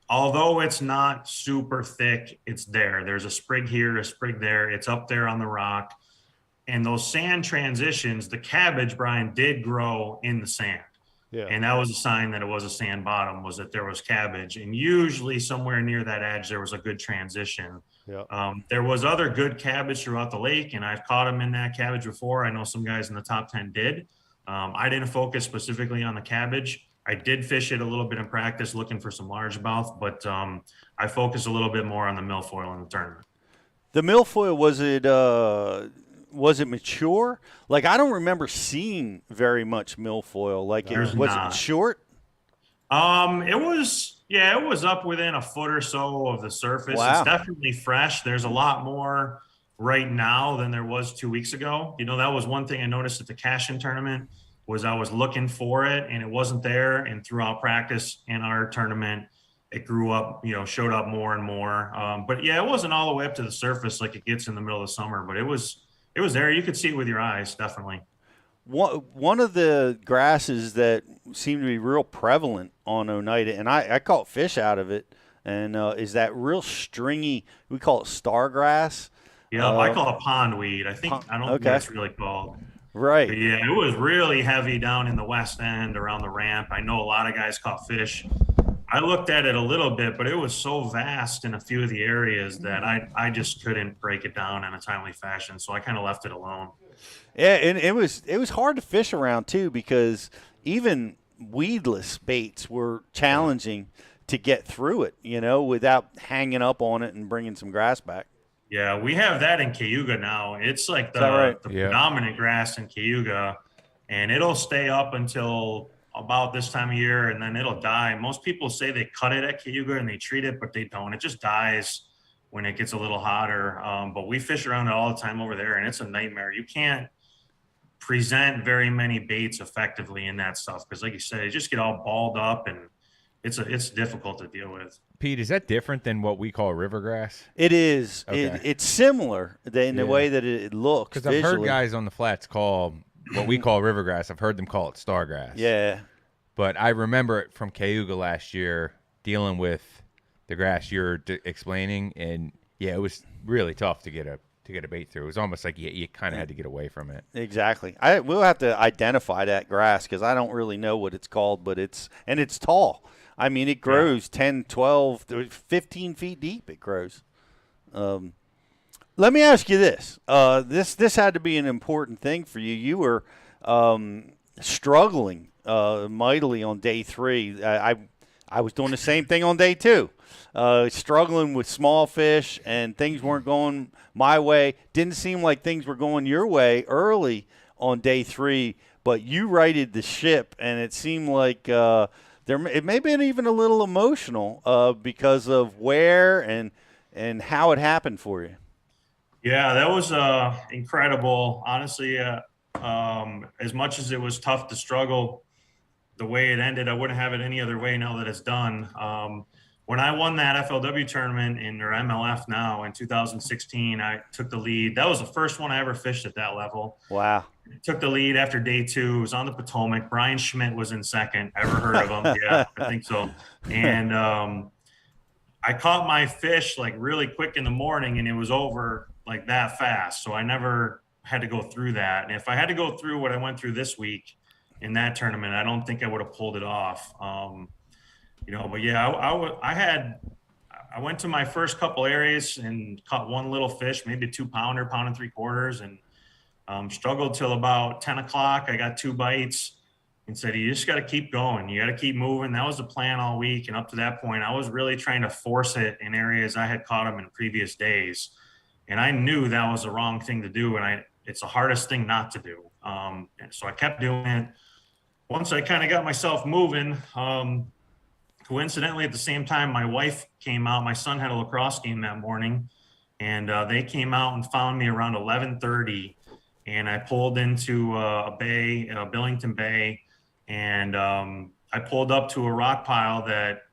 although it's not super thick, it's there. There's a sprig here, a sprig there. It's up there on the rock. And those sand transitions, the cabbage, Brian, did grow in the sand. Yeah. And that was a sign that it was a sand bottom, was that there was cabbage. And usually somewhere near that edge, there was a good transition. Yeah. There was other good cabbage throughout the lake, and I've caught them in that cabbage before. I know some guys in the top 10 did. I didn't focus specifically on the cabbage. I did fish it a little bit in practice looking for some largemouth, but I focused a little bit more on the milfoil in the tournament. The milfoil, was it mature? Like, I don't remember seeing very much milfoil. Like, There's was not. it short? It was up within a foot or so of the surface. Wow. It's definitely fresh. There's a lot more right now than there was 2 weeks ago. That was one thing I noticed at the cash-in tournament was I was looking for it and it wasn't there. And throughout practice in our tournament, it grew up, showed up more and more. But yeah, it wasn't all the way up to the surface like it gets in the middle of the summer, but it was there. You could see it with your eyes, definitely. One of the grasses that seemed to be real prevalent on Oneida, and I caught fish out of it, and is that real stringy, we call it star grass. Yeah, I call it pondweed. I don't think that's really called. Right. But yeah, it was really heavy down in the west end around the ramp. I know a lot of guys caught fish. I looked at it a little bit, but it was so vast in a few of the areas that I just couldn't break it down in a timely fashion. So I kind of left it alone. Yeah, and it was hard to fish around too, because even weedless baits were challenging to get through it, without hanging up on it and bringing some grass back. Yeah, we have that in Cayuga now. It's like that right? the Yeah. predominant grass in Cayuga, and it'll stay up until about this time of year, and then it'll die. Most people say they cut it at Cayuga and they treat it, but they don't. It just dies when it gets a little hotter. But we fish around it all the time over there, and it's a nightmare. You can't present very many baits effectively in that stuff because, like you said, it just get all balled up, and it's difficult to deal with. Pete, is that different than what we call river grass? It is. Okay. It's similar in the way that it looks. Because I've heard visually. guys on the flats call what we call river grass. I've heard them call it stargrass. Yeah. But I remember it from Cayuga last year dealing with the grass you're explaining, and yeah, it was really tough to get a bait through. It was almost like you kind of had to get away from it. Exactly. We'll have to identify that grass because I don't really know what it's called, but it's tall. I mean, it grows 10, 12, 15 feet deep. It grows. Let me ask you this. This had to be an important thing for you. You were struggling mightily on day 3. I was doing the same thing on day 2. Struggling with small fish, and things weren't going my way. Didn't seem like things were going your way early on day 3, but you righted the ship, and it seemed like it may have been even a little emotional because of where and how it happened for you. Yeah, that was incredible. Honestly, as much as it was tough to struggle, the way it ended, I wouldn't have it any other way now that it's done. When I won that FLW tournament in their MLF now in 2016, I took the lead. That was the first one I ever fished at that level. Wow. Took the lead after day 2. It was on the Potomac. Brian Schmidt was in second. Ever heard of him? Yeah, I think so. And I caught my fish like really quick in the morning, and it was over like that fast. So I never had to go through that. And if I had to go through what I went through this week in that tournament, I don't think I would have pulled it off. But yeah, I went to my first couple areas and caught one little fish, maybe a 2-pounder, 1.75 pounds, and struggled till about 10 o'clock. I got 2 bites and said, you just got to keep going. You got to keep moving. That was the plan all week. And up to that point, I was really trying to force it in areas I had caught them in previous days. And I knew that was the wrong thing to do. And it's the hardest thing not to do. And so I kept doing it. Once I kind of got myself moving, coincidentally, at the same time, my wife came out. My son had a lacrosse game that morning, and they came out and found me around 11:30. And I pulled into a bay, Billington Bay, and I pulled up to a rock pile that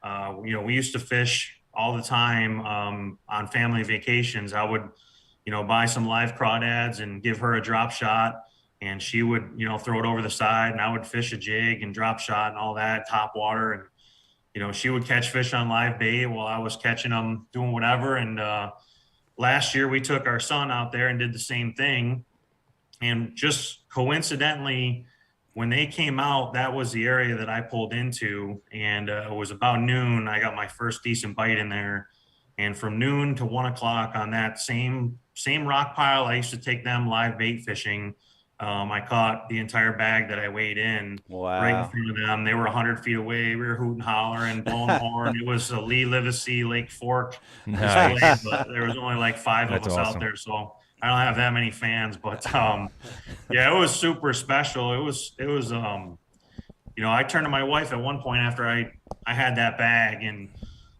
we used to fish all the time on family vacations. I would, buy some live crawdads and give her a drop shot, and she would, throw it over the side, and I would fish a jig and drop shot and all that, top water, and she would catch fish on live bait while I was catching them, doing whatever. And last year we took our son out there and did the same thing. And just coincidentally, when they came out, that was the area that I pulled into. And it was about noon. I got my first decent bite in there. And from noon to 1 o'clock on that same rock pile, I used to take them live bait fishing. I caught the entire bag that I weighed in right in front of them. They were 100 feet away. We were hooting, hollering, blowing the horn. It was a Lee Livesey Lake Fork display, but there was only like 5 of us out there. So I don't have that many fans, but yeah, it was super special. It was I turned to my wife at one point after I had that bag, and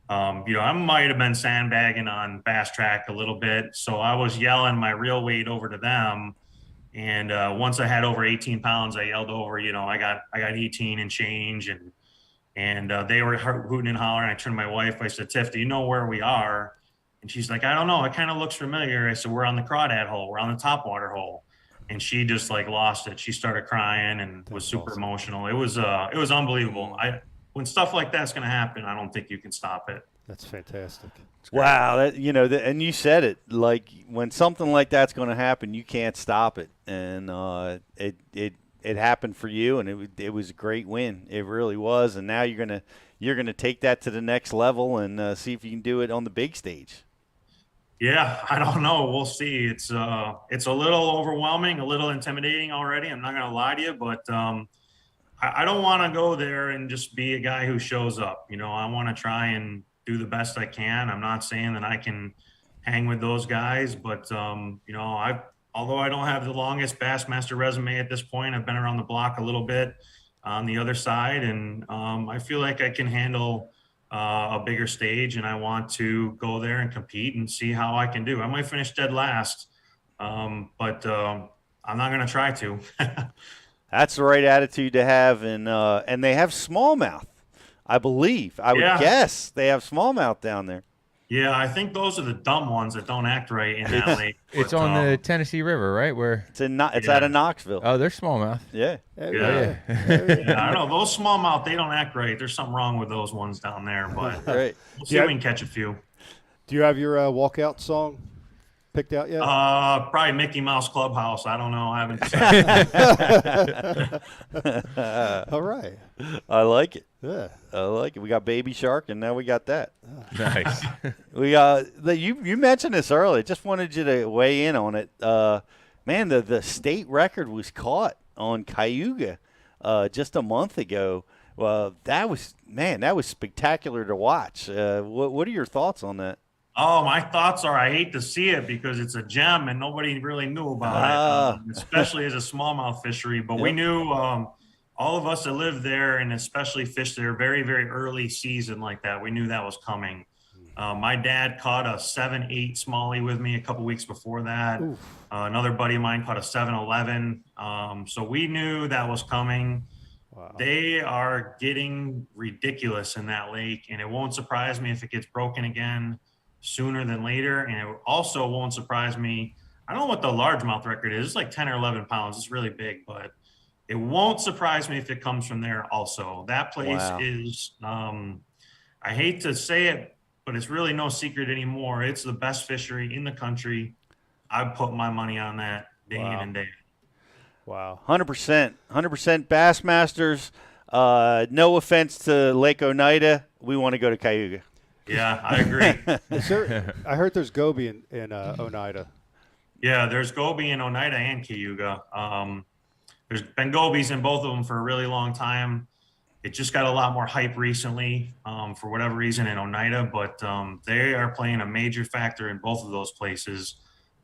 I might have been sandbagging on Bass Track a little bit. So I was yelling my real weight over to them. And once I had over 18 pounds, I yelled over, I got 18 and change, and they were hooting and hollering. I turned to my wife. I said, Tiff, do you know where we are? And she's like, I don't know. It kind of looks familiar. I said, we're on the crawdad hole. We're on the topwater hole. And she just like lost it. She started crying and was super emotional. It was unbelievable. When stuff like that's going to happen, I don't think you can stop it. That's fantastic. Wow, and you said it, like when something like that's going to happen, you can't stop it, and it happened for you, and it was a great win. It really was, and now you're gonna take that to the next level and see if you can do it on the big stage. Yeah, I don't know. We'll see. It's a little overwhelming, a little intimidating already. I'm not going to lie to you, but I don't want to go there and just be a guy who shows up. I want to try and do the best I can. I'm not saying that I can hang with those guys. But, although I don't have the longest Bassmaster resume at this point, I've been around the block a little bit on the other side, and I feel like I can handle a bigger stage, and I want to go there and compete and see how I can do. I might finish dead last, but I'm not going to try to. That's the right attitude to have, and they have smallmouth, I believe. I would guess they have smallmouth down there. Yeah, I think those are the dumb ones that don't act right in that lake. It's on the Tennessee River, right? Where it's out of Knoxville. Oh, they're smallmouth. Yeah. Yeah. I don't know. Those smallmouth, they don't act right. There's something wrong with those ones down there, but right. We'll see if we can catch a few. Do you have your walkout song picked out yet? Probably Mickey Mouse Clubhouse. I don't know. I haven't. All right. I like it. Yeah. I like it. We got Baby Shark, and now we got that. Nice. We you mentioned this earlier. Just wanted you to weigh in on it. Man, the state record was caught on Cayuga just a month ago. Well, that was spectacular to watch. What are your thoughts on that? Oh, my thoughts are I hate to see it because it's a gem and nobody really knew about it, especially as a smallmouth fishery. But we knew, all of us that live there and especially fished there very, very early season like that, we knew that was coming. My dad caught a 7-8 smallie with me a couple weeks before that. Another buddy of mine caught a 7-11. So we knew that was coming. Wow. They are getting ridiculous in that lake, and it won't surprise me if it gets broken again sooner than later. And it also won't surprise me. I don't know what the largemouth record is. It's like 10 or 11 pounds. It's really big, but it won't surprise me if it comes from there also. That place is, I hate to say it, but it's really no secret anymore. It's the best fishery in the country. I put my money on that day in and day out. Wow. 100%. 100% Bassmasters. No offense to Lake Oneida. We want to go to Cayuga. Yeah, I agree. I heard there's goby in Oneida. Yeah, there's goby in Oneida and Cayuga. There's been gobies in both of them for a really long time. It just got a lot more hype recently for whatever reason in Oneida, but they are playing a major factor in both of those places.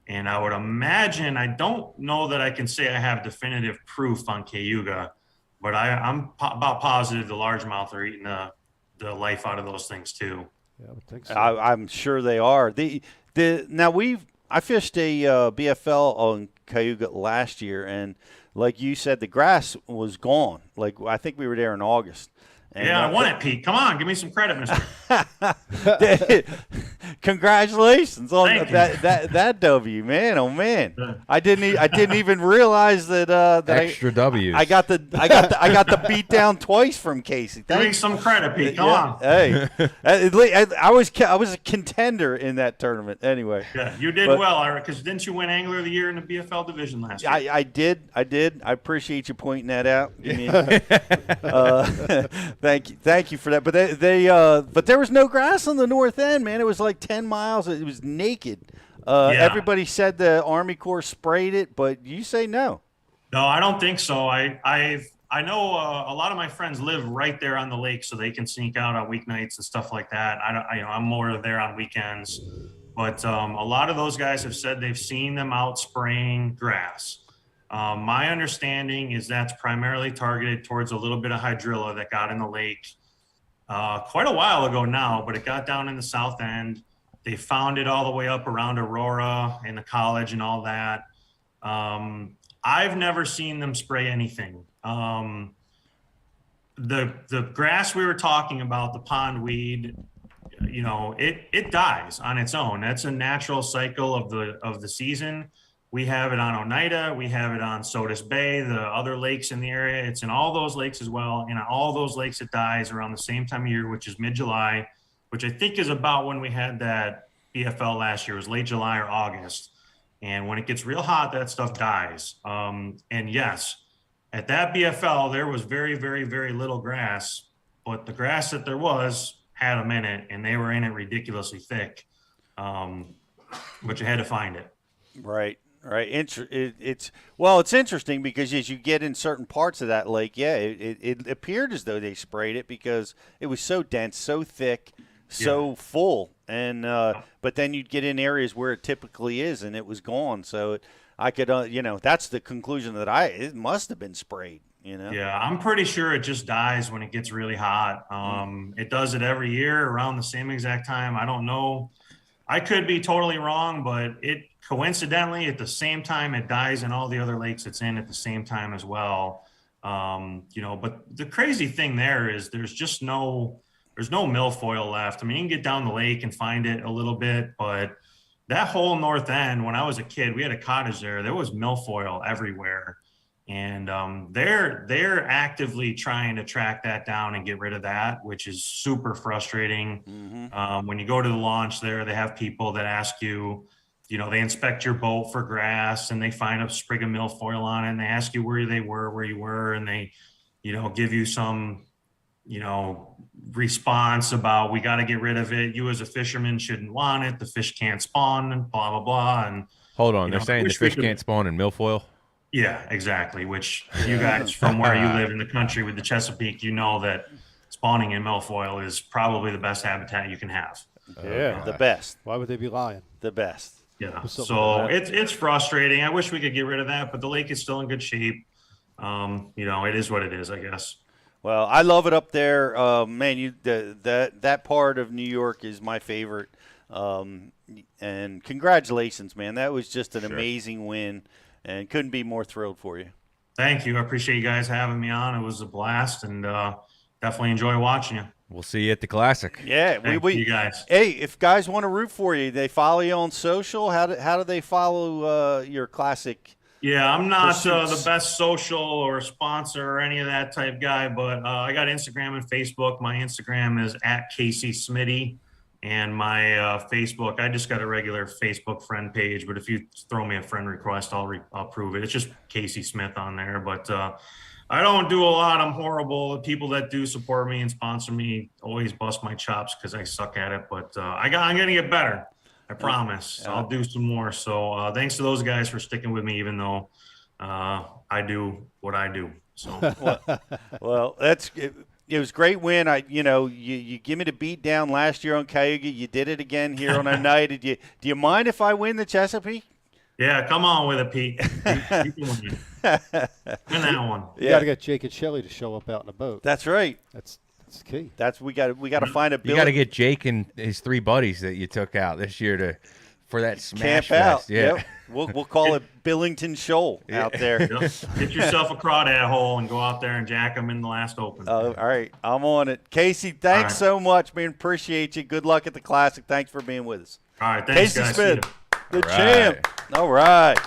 And I would imagine, I don't know that I can say I have definitive proof on Cayuga, but I'm about positive the largemouth are eating the life out of those things too. Yeah, I would think so. I'm sure they are. I fished a BFL on Cayuga last year, and like you said, the grass was gone. Like I think we were there in August. And I won it, Pete. Come on, give me some credit, mister. Congratulations on that W, man! Oh man, I didn't even realize that extra W's. I got the beat down twice from Casey. Give me some credit, Pete. Come on. Hey, I was a contender in that tournament. Anyway, yeah, you did well, because didn't you win Angler of the Year in the BFL division last year? I did. I appreciate you pointing that out. Thank you for that. But but there was no grass on the north end, man. It was like 10 miles. It was naked. Everybody said the Army Corps sprayed it, but you say no. No, I don't think so. I know a lot of my friends live right there on the lake, so they can sneak out on weeknights and stuff like that. I'm more there on weekends, but a lot of those guys have said they've seen them out spraying grass. My understanding is that's primarily targeted towards a little bit of hydrilla that got in the lake quite a while ago now, but it got down in the south end. They found it all the way up around Aurora and the college and all that. I've never seen them spray anything. The grass we were talking about, the pondweed, it dies on its own. That's a natural cycle of the season. We have it on Oneida. We have it on Sodus Bay, the other lakes in the area. It's in all those lakes as well. And on all those lakes, it dies around the same time of year, which is mid-July, which I think is about when we had that BFL last year. It was late July or August. And when it gets real hot, that stuff dies. And yes, at that BFL, there was very, very, very little grass. But the grass that there was had them in it, and they were in it ridiculously thick. But you had to find it. Right. Right. It's interesting because as you get in certain parts of that lake, it appeared as though they sprayed it because it was so dense, so thick, so full. and but then you'd get in areas where it typically is, and it was gone. So I could, that's the conclusion that it must have been sprayed. Yeah, I'm pretty sure it just dies when it gets really hot. It does it every year around the same exact time. I don't know. I could be totally wrong, but it coincidentally at the same time it dies in all the other lakes it's in at the same time as well. But the crazy thing there is there's no milfoil left. I mean, you can get down the lake and find it a little bit, but that whole north end, when I was a kid, we had a cottage there. There was milfoil everywhere. And they're actively trying to track that down and get rid of that, which is super frustrating. Mm-hmm. When you go to the launch there, they have people that ask you, they inspect your boat for grass and they find a sprig of milfoil on it and they ask you where you were, and they, give you some, response about, we got to get rid of it. You as a fisherman shouldn't want it. The fish can't spawn and blah, blah, blah. And hold on, they're saying the fish can't spawn in milfoil? Yeah, exactly. Which you guys from where you live in the country with the Chesapeake, that spawning in milfoil is probably the best habitat you can have. Yeah, the best. Why would they be lying? The best. Yeah. So it's frustrating. I wish we could get rid of that, but the lake is still in good shape. It is what it is, I guess. Well, I love it up there, man. That part of New York is my favorite. And congratulations, man. That was just an amazing win. And couldn't be more thrilled for you. Thank you. I appreciate you guys having me on. It was a blast, and definitely enjoy watching you. We'll see you at the Classic. Yeah, you guys. Hey, if guys want to root for you, they follow you on social. How do they follow your Classic? Yeah, I'm not the best social or sponsor or any of that type guy, but I got Instagram and Facebook. My Instagram is @CaseySmitty. And my Facebook, I just got a regular Facebook friend page, but if you throw me a friend request, I'll approve it. It's just Casey Smith on there, but I don't do a lot. I'm horrible. The people that do support me and sponsor me always bust my chops because I suck at it, but I'm going to get better. I promise. I'll do some more. So thanks to those guys for sticking with me, even though I do what I do. So well, it was a great win. You give me the beat down last year on Cayuga. You did it again here on Oneida. Do you mind if I win the Chesapeake? Yeah, come on with it, Pete. You can win that one. You got to get Jake and Shelley to show up out in the boat. That's right. That's key. We got to find a. You got to get Jake and his 3 buddies that you took out this year for that smash camp out. fest. Yeah. Yep. We'll call it Billington Shoal out there. Get yourself a crawdad hole and go out there and jack them in the last Open. All right. I'm on it. Casey, thanks so much, man. Appreciate you. Good luck at the Classic. Thanks for being with us. All right. Thanks, Casey guys. Smith, the champ. All right.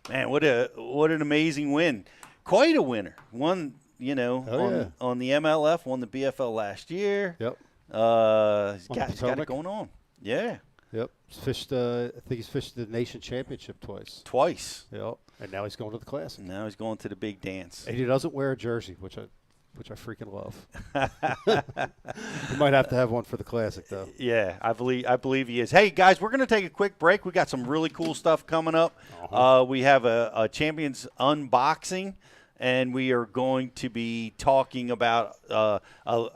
Man, what an amazing win. Quite a winner. Won, on the MLF, won the BFL last year. Yep. He's got it going on. Yeah. Yep. Fished. I think he's fished the nation championship twice. Yep. And now he's going to the Classic. Now he's going to the big dance. And he doesn't wear a jersey, which I freaking love. We might have to have one for the Classic, though. Yeah, I believe he is. Hey, guys, we're going to take a quick break. We got some really cool stuff coming up. We have a Champions unboxing. And we are going to be talking about a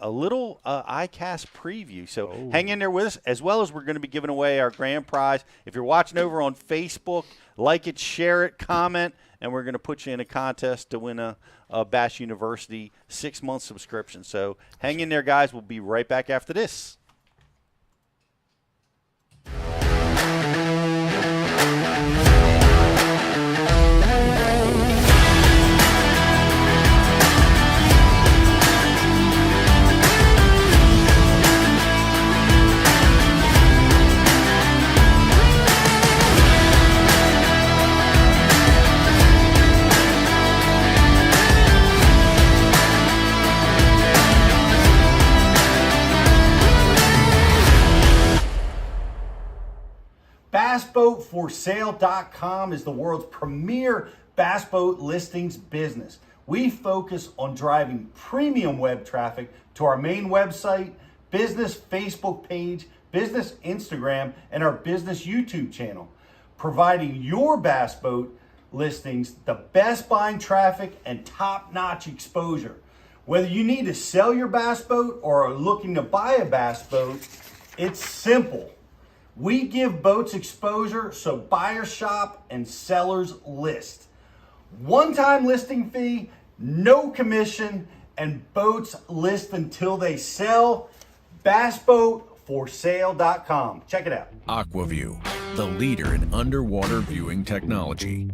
little ICAST preview. So hang in there with us, as well as we're going to be giving away our grand prize. If you're watching over on Facebook, like it, share it, comment, and we're going to put you in a contest to win a Bass University 6-month subscription. So hang in there, guys. We'll be right back after this. BassBoatForSale.com is the world's premier bass boat listings business. We focus on driving premium web traffic to our main website, business Facebook page, business Instagram, and our business YouTube channel, providing your bass boat listings the best buying traffic and top-notch exposure. Whether you need to sell your bass boat or are looking to buy a bass boat, It's simple. We give boats exposure so buyers shop and sellers list. One-time listing fee, no commission, and boats list until they sell. BassBoatForSale.com. Check it out. AquaView, the leader in underwater viewing technology.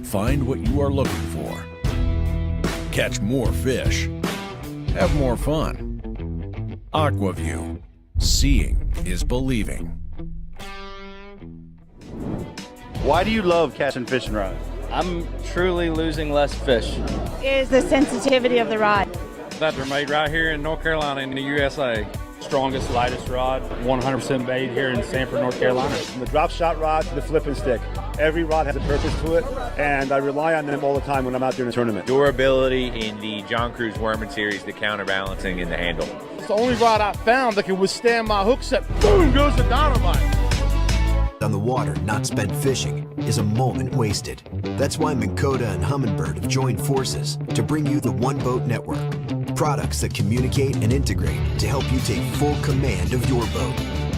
Find what you are looking for. Catch more fish. Have more fun. AquaView. Seeing is believing. Why do you love casting fishing rods? I'm truly losing less fish. Is the sensitivity of the rod. That they're made right here in North Carolina in the USA. Strongest, lightest rod, 100% made here in Sanford, North Carolina. From the drop shot rod to the flipping stick, every rod has a purpose to it, and I rely on them all the time when I'm out there in a tournament. Durability in the John Cruz Worming series, the counterbalancing in the handle. It's the only rod I found that can withstand my hook set. Boom goes the dynamite. On the water, not spent fishing is a moment wasted. That's why Minn Kota and Hummingbird have joined forces to bring you the One Boat Network. Products that communicate and integrate to help you take full command of your boat.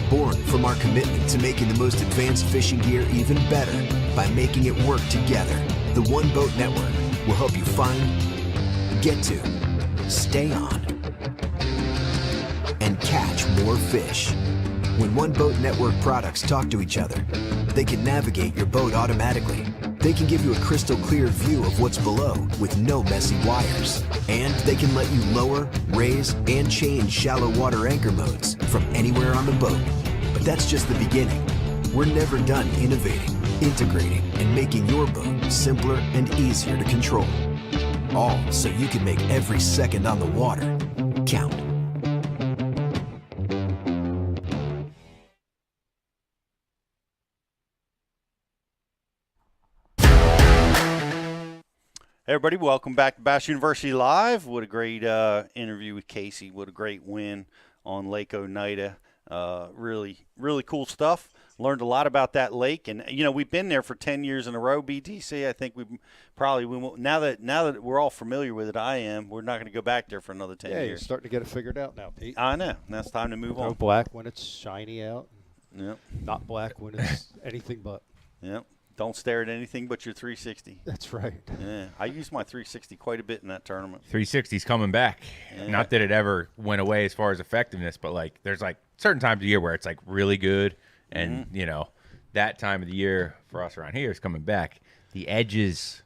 Born from our commitment to making the most advanced fishing gear even better by making it work together. The One Boat Network will help you find, get to, stay on, and catch more fish. When One Boat Network products talk to each other, they can navigate your boat automatically. They can give you a crystal clear view of what's below with no messy wires. And they can let you lower, raise, and change shallow water anchor modes from anywhere on the boat. But that's just the beginning. We're never done innovating, integrating, and making your boat simpler and easier to control. All so you can make every second on the water count. Hey everybody, welcome back to Bass University Live. What a great interview with Casey. What a great win on Lake Oneida. Really cool stuff. Learned a lot about that lake, and you know we've been there for 10 years in a row. BTC, I think we won't, now that we're all familiar with it. We're not going to go back there for another 10 years. Yeah, you're starting to get it figured out now, Pete. I know. Now it's time to move on. No black when it's shiny out. Yep. Not black when it's anything but. Yep. Don't stare at anything but your 360. That's right. Yeah, I used my 360 quite a bit in that tournament. 360's coming back. Yeah. Not that it ever went away as far as effectiveness, but like there's like certain times of the year where it's like really good, and you know that time of the year for us around here is coming back. The edges,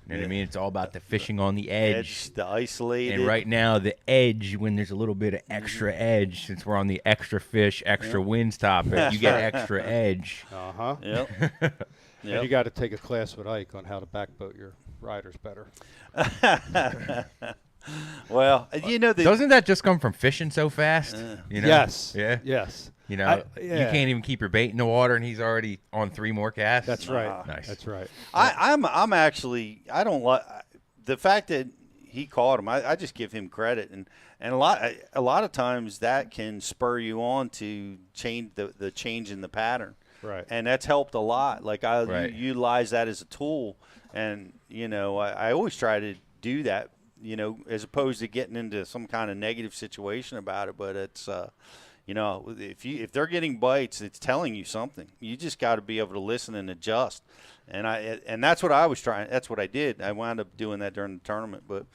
you know what I mean? It's all about the fishing on the edge, the isolated. And right now, the edge, when there's a little bit of extra edge, since we're on the extra fish, extra winds topic, you get extra edge. Uh-huh. Yep. Yep. And you got to take a class with Ike on how to backboat your riders better. Well, you know, doesn't that just come from fishing so fast? You know? Yes. Yeah. Yes. You know, you can't even keep your bait in the water, and he's already on 3 more casts. That's right. Nice. That's right. I'm actually, I don't like the fact that he caught him. I just give him credit, and a lot of times that can spur you on to change the change in the pattern. Right. And that's helped a lot. Like I utilize that as a tool, and you know I always try to do that. You know, as opposed to getting into some kind of negative situation about it. But it's you know, if they're getting bites, it's telling you something. You just got to be able to listen and adjust. And that's what I was trying. That's what I did. I wound up doing that during the tournament. But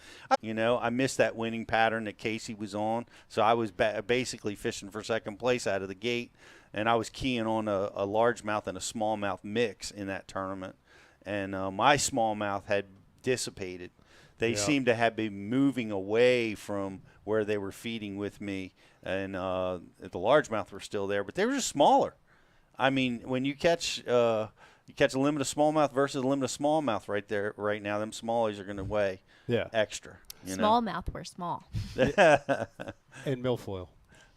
you know, I missed that winning pattern that Casey was on, so I was basically fishing for second place out of the gate. And I was keying on a largemouth and a smallmouth mix in that tournament. And my smallmouth had dissipated. They seemed to have been moving away from where they were feeding with me. And the largemouth were still there, but they were just smaller. I mean, when you catch a limit of smallmouth versus a limit of smallmouth right now, them smallies are going to weigh extra. Smallmouth were small. And milfoil.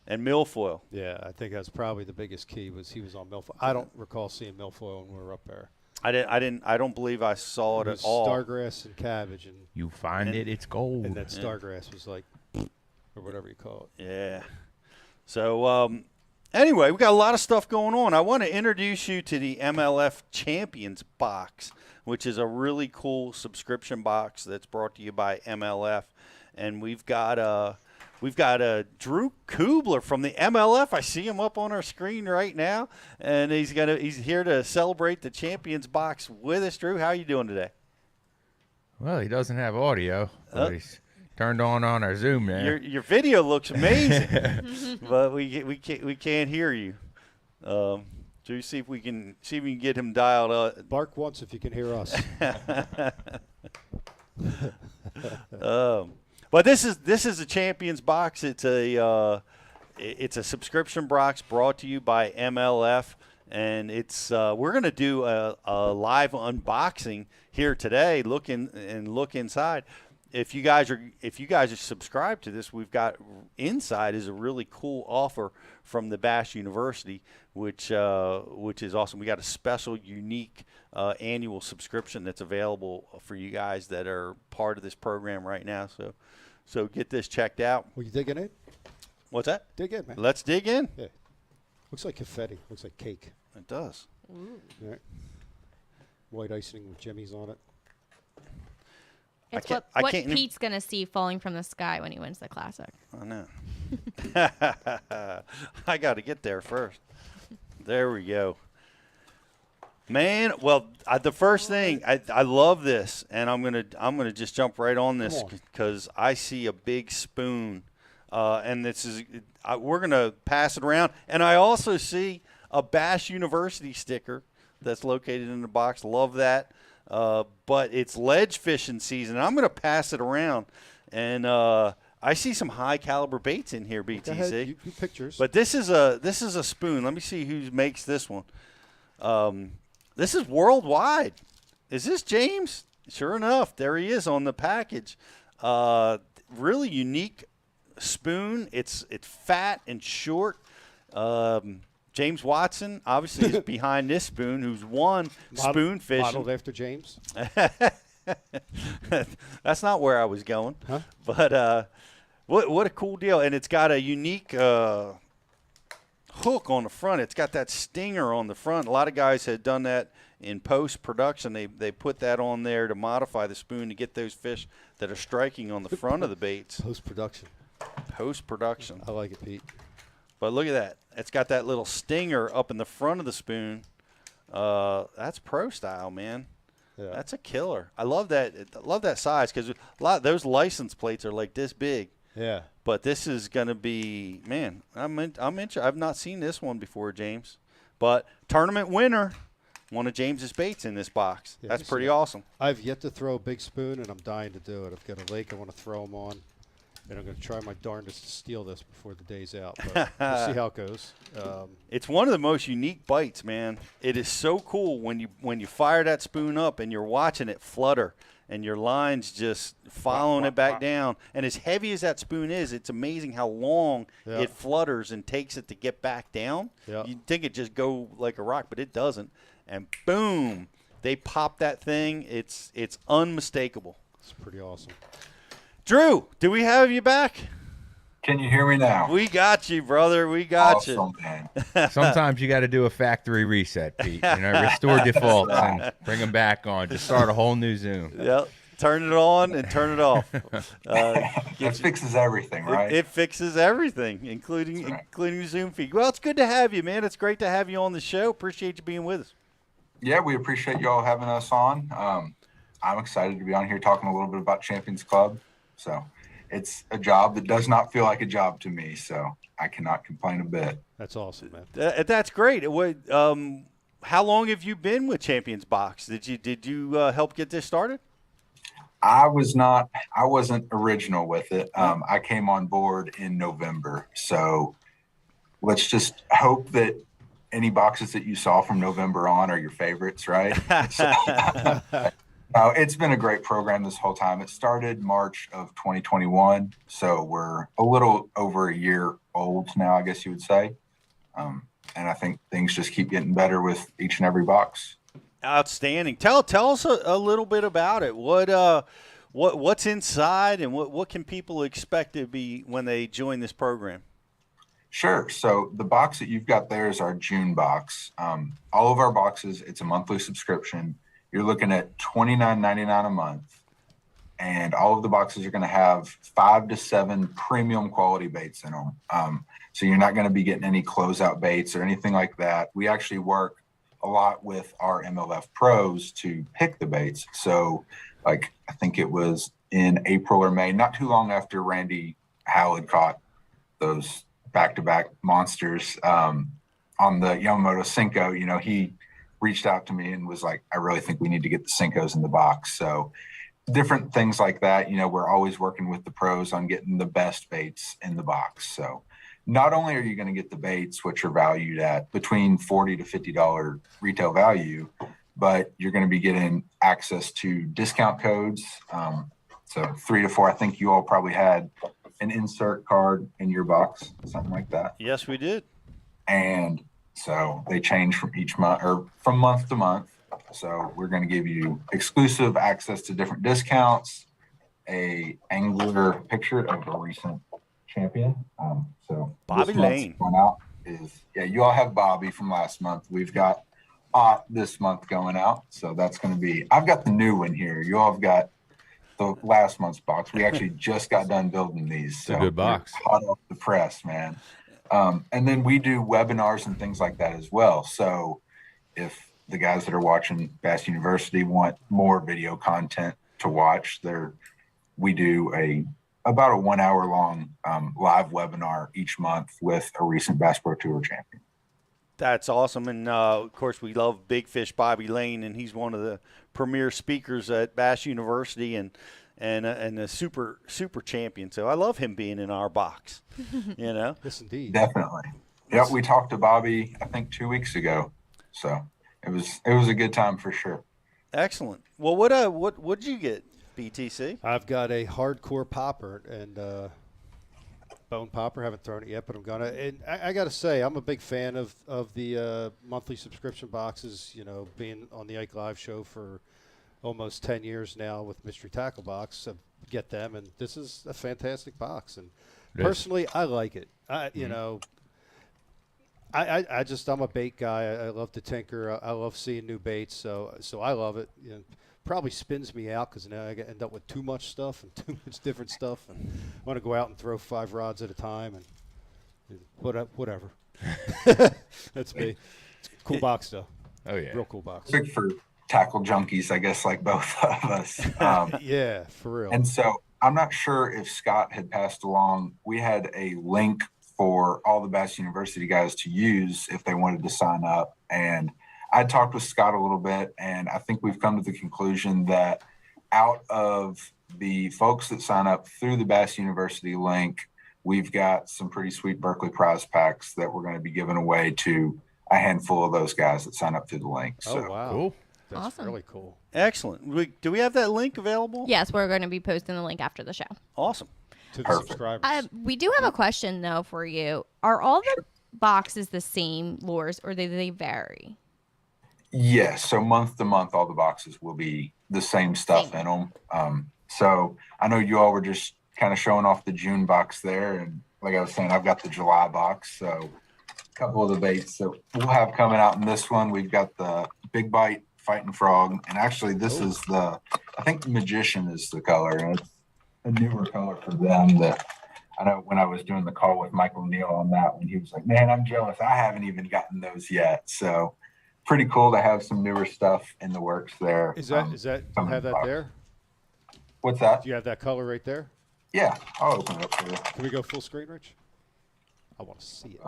And milfoil. Yeah, I think that's probably the biggest key was he was on milfoil. I don't recall seeing milfoil when we were up there. I don't believe I saw it at all. Stargrass and cabbage, and you find it's gold. And that stargrass was like, or whatever you call it. Yeah. So Anyway, we got a lot of stuff going on. I want to introduce you to the Mlf Champions Box, which is a really cool subscription box that's brought to you by MLF. And we've got Drew Kubler from the MLF. I see him up on our screen right now, and he's here to celebrate the Champions Box with us. Drew, how are you doing today? Well, he doesn't have audio, but he's turned on our Zoom now. Your video looks amazing, but we can't hear you. Drew, see if we can get him dialed up. Bark once if you can hear us. But this is a Champions Box. It's a subscription box brought to you by MLF, and it's we're gonna do a live unboxing here today. Look inside. If you guys are subscribed to this, we've got inside is a really cool offer from the Bass University, which is awesome. We got a special, unique annual subscription that's available for you guys that are part of this program right now. So get this checked out. Will you digging in? What's that? Dig in, man. Let's dig in. Yeah. Looks like confetti. Looks like cake. It does. All right. White icing with jimmies on it. It's what Pete's going to see falling from the sky when he wins the Classic. I know. I got to get there first. There we go. Man, well, the first thing, I love this, and I'm gonna just jump right on this because I see a big spoon, and we're gonna pass it around, and I also see a Bass University sticker that's located in the box. Love that. But it's ledge fishing season. I'm going to pass it around, and I see some high caliber baits in here, BTC. Go ahead, you pictures. But this is a spoon. Let me see who makes this one. This is worldwide. Is this James? Sure enough, there he is on the package. Really unique spoon. It's fat and short. James Watson, obviously, is behind this spoon, who's won spoon fishing. Modeled after James? That's not where I was going. Huh? But what a cool deal. And it's got a unique hook on the front. It's got that stinger on the front. A lot of guys had done that in post-production. They put that on there to modify the spoon to get those fish that are striking on the front of the baits. Post-production. Post-production. I like it, Pete. But look at that. It's got that little stinger up in the front of the spoon. That's pro style, man. Yeah. That's a killer. I love that. I love that size because a lot of those license plates are like this big. Yeah. But this is gonna be, man. I'm interested. I've not seen this one before, James. But tournament winner, one of James's baits in this box. Yeah, that's pretty awesome. I've yet to throw a big spoon, and I'm dying to do it. I've got a lake I want to throw them on. And I'm going to try my darndest to steal this before the day's out. But we'll see how it goes. It's one of the most unique bites, man. It is so cool when you fire that spoon up and you're watching it flutter and your line's just following it back down. And as heavy as that spoon is, it's amazing how long it flutters and takes it to get back down. Yeah. You'd think it just go like a rock, but it doesn't. And boom, they pop that thing. It's unmistakable. It's pretty awesome. Drew, do we have you back? Can you hear me now? We got you, brother. We got you. Man. Sometimes you got to do a factory reset, Pete. Restore defaults and bring them back on. Just start a whole new Zoom. Yep. Turn it on and turn it off. It fixes everything, right? It fixes everything, including Zoom feed. Well, it's good to have you, man. It's great to have you on the show. Appreciate you being with us. Yeah, we appreciate you all having us on. I'm excited to be on here talking a little bit about Champions Club. So it's a job that does not feel like a job to me, so I cannot complain a bit. That's awesome, man. That's great. How long have you been with Champions Box? Did you help get this started? I wasn't original with it. I came on board in November. So let's just hope that any boxes that you saw from November on are your favorites, right? It's been a great program this whole time. It started March of 2021, so we're a little over a year old now, I guess you would say. And I think things just keep getting better with each and every box. Outstanding. Tell us a little bit about it. What's inside, and what can people expect to be when they join this program? Sure. So the box that you've got there is our June box. All of our boxes, it's a monthly subscription. You're looking at $29.99 a month. And all of the boxes are going to have 5 to 7 premium quality baits in them. So you're not going to be getting any closeout baits or anything like that. We actually work a lot with our MLF pros to pick the baits. So like, I think it was in April or May, not too long after Randy Howe had caught those back-to-back monsters on the Yamamoto Cinco, you know, he reached out to me and was like, I really think we need to get the Cincos in the box. So different things like that, you know, we're always working with the pros on getting the best baits in the box. So not only are you going to get the baits, which are valued at between $40 to $50 retail value, but you're going to be getting access to discount codes. So 3 to 4, I think you all probably had an insert card in your box, something like that. Yes, we did. And so they change from each month or from month to month. So we're going to give you exclusive access to different discounts, a angler picture of a recent champion. So Bobby Lane going out is, yeah, you all have Bobby from last month. We've got this month going out. So that's going to be, I've got the new one here. You all have got the last month's box. We actually just got done building these. So it's a good box. Hot off the press, man. And then we do webinars and things like that as well. So if the guys that are watching Bass University want more video content to watch, we do about a 1 hour long live webinar each month with a recent Bass Pro Tour champion. That's awesome. And of course, we love Big Fish Bobby Lane, and he's one of the premier speakers at Bass University and a super champion. So I love him being in our box. You know, yes, indeed, definitely. Yeah, we talked to Bobby, I think 2 weeks ago. So it was a good time for sure. Excellent. Well, what'd you get, BTC? I've got a hardcore popper and bone popper. Haven't thrown it yet, but I'm gonna. And I got to say, I'm a big fan of the monthly subscription boxes. You know, being on the Ike Live show for almost 10 years now with Mystery Tackle Box, I get them, and this is a fantastic box. And personally, I like it. You know, I'm a bait guy. I love to tinker. I love seeing new baits. So I love it. You know, probably spins me out because now I end up with too much stuff and too much different stuff, and I want to go out and throw 5 rods at a time and whatever. That's me. It's a cool box though. Oh yeah, real cool box. Big for tackle junkies, I guess, like both of us. Yeah, for real. And so I'm not sure if Scott had passed along. We had a link for all the Bass University guys to use if they wanted to sign up. And I talked with Scott a little bit, and I think we've come to the conclusion that out of the folks that sign up through the Bass University link, we've got some pretty sweet Berkeley prize packs that we're going to be giving away to a handful of those guys that sign up through the link. So, oh, wow. Cool. That's Awesome. really cool. Excellent. Do we have that link available? Yes, we're going to be posting the link after the show. Awesome. To the subscribers. We do have a question, though, for you. Are all the boxes the same lures, or do they vary? yes, so month to month, all the boxes will be the same stuff in them. So I know you all were just kind of showing off the June box there. And like I was saying, I've got the July box. So a couple of the baits that we'll have coming out in this one. We've got the Big Bite Fighting Frog. And actually this is I think Magician is the color. And it's a newer color for them that I know when I was doing the call with Michael Neal on that one, he was like, man, I'm jealous. I haven't even gotten those yet. So pretty cool to have some newer stuff in the works there. Is that you have that there? What's that? Do you have that color right there? Yeah, I'll open it up for you. Can we go full screen, Rich? I want to see it.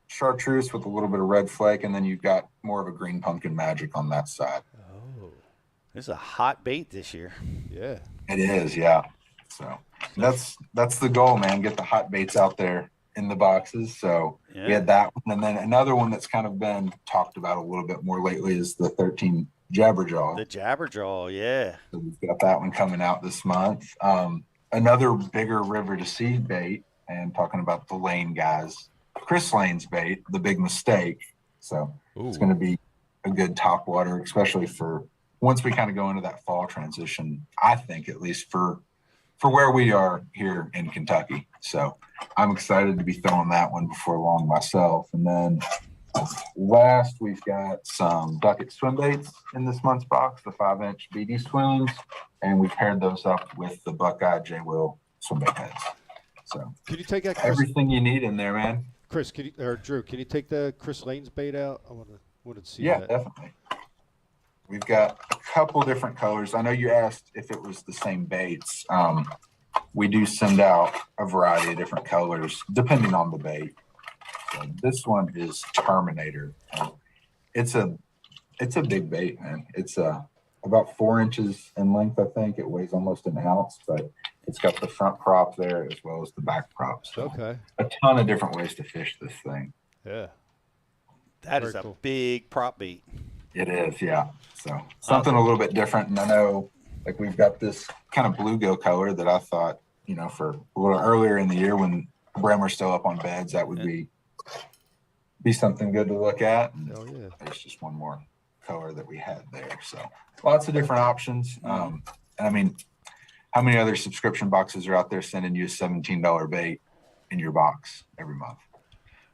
Chartreuse with a little bit of red flake, and then you've got more of a green pumpkin magic on that side. Oh, this is a hot bait this year. Yeah, it is. Yeah, so that's the goal, man. Get the hot baits out there in the boxes. So we had that one, and then another one that's kind of been talked about a little bit more lately is the 13 Jabberjaw. The Jabberjaw, yeah. So we've got that one coming out this month. Another bigger river to seed bait, and talking about the Lane guys, Chris Lane's bait, the Big Mistake. So it's going to be a good top water, especially for once we kind of go into that fall transition. I think at least for for where we are here in Kentucky. So I'm excited to be throwing that one before long myself. And then last, we've got some Ducket swim baits in this month's box, the 5-inch BD swims, and we paired those up with the Buckeye J. Will swim bait heads. So can you take that, Chris? Everything you need in there, man. Chris, Drew, can you take the Chris Lane's bait out? I wanted to see Yeah, that. definitely. We've got a couple different colors. I know you asked if it was the same baits. We do send out a variety of different colors depending on the bait. So this one is Terminator. It's a big bait, man. It's about 4 inches in length, I think. It weighs almost an ounce, but it's got the front prop there as well as the back prop. So okay. A ton of different ways to fish this thing. Yeah. That is a big prop bait. It is, yeah. So something a little bit different. And I know, like, we've got this kind of bluegill color that I thought, you know, for a little earlier in the year when Bremer's still up on beds, that would be something good to look at. And yeah. There's just one more color that we had there. So lots of different options. And I mean, how many other subscription boxes are out there sending you a $17 bait in your box every month?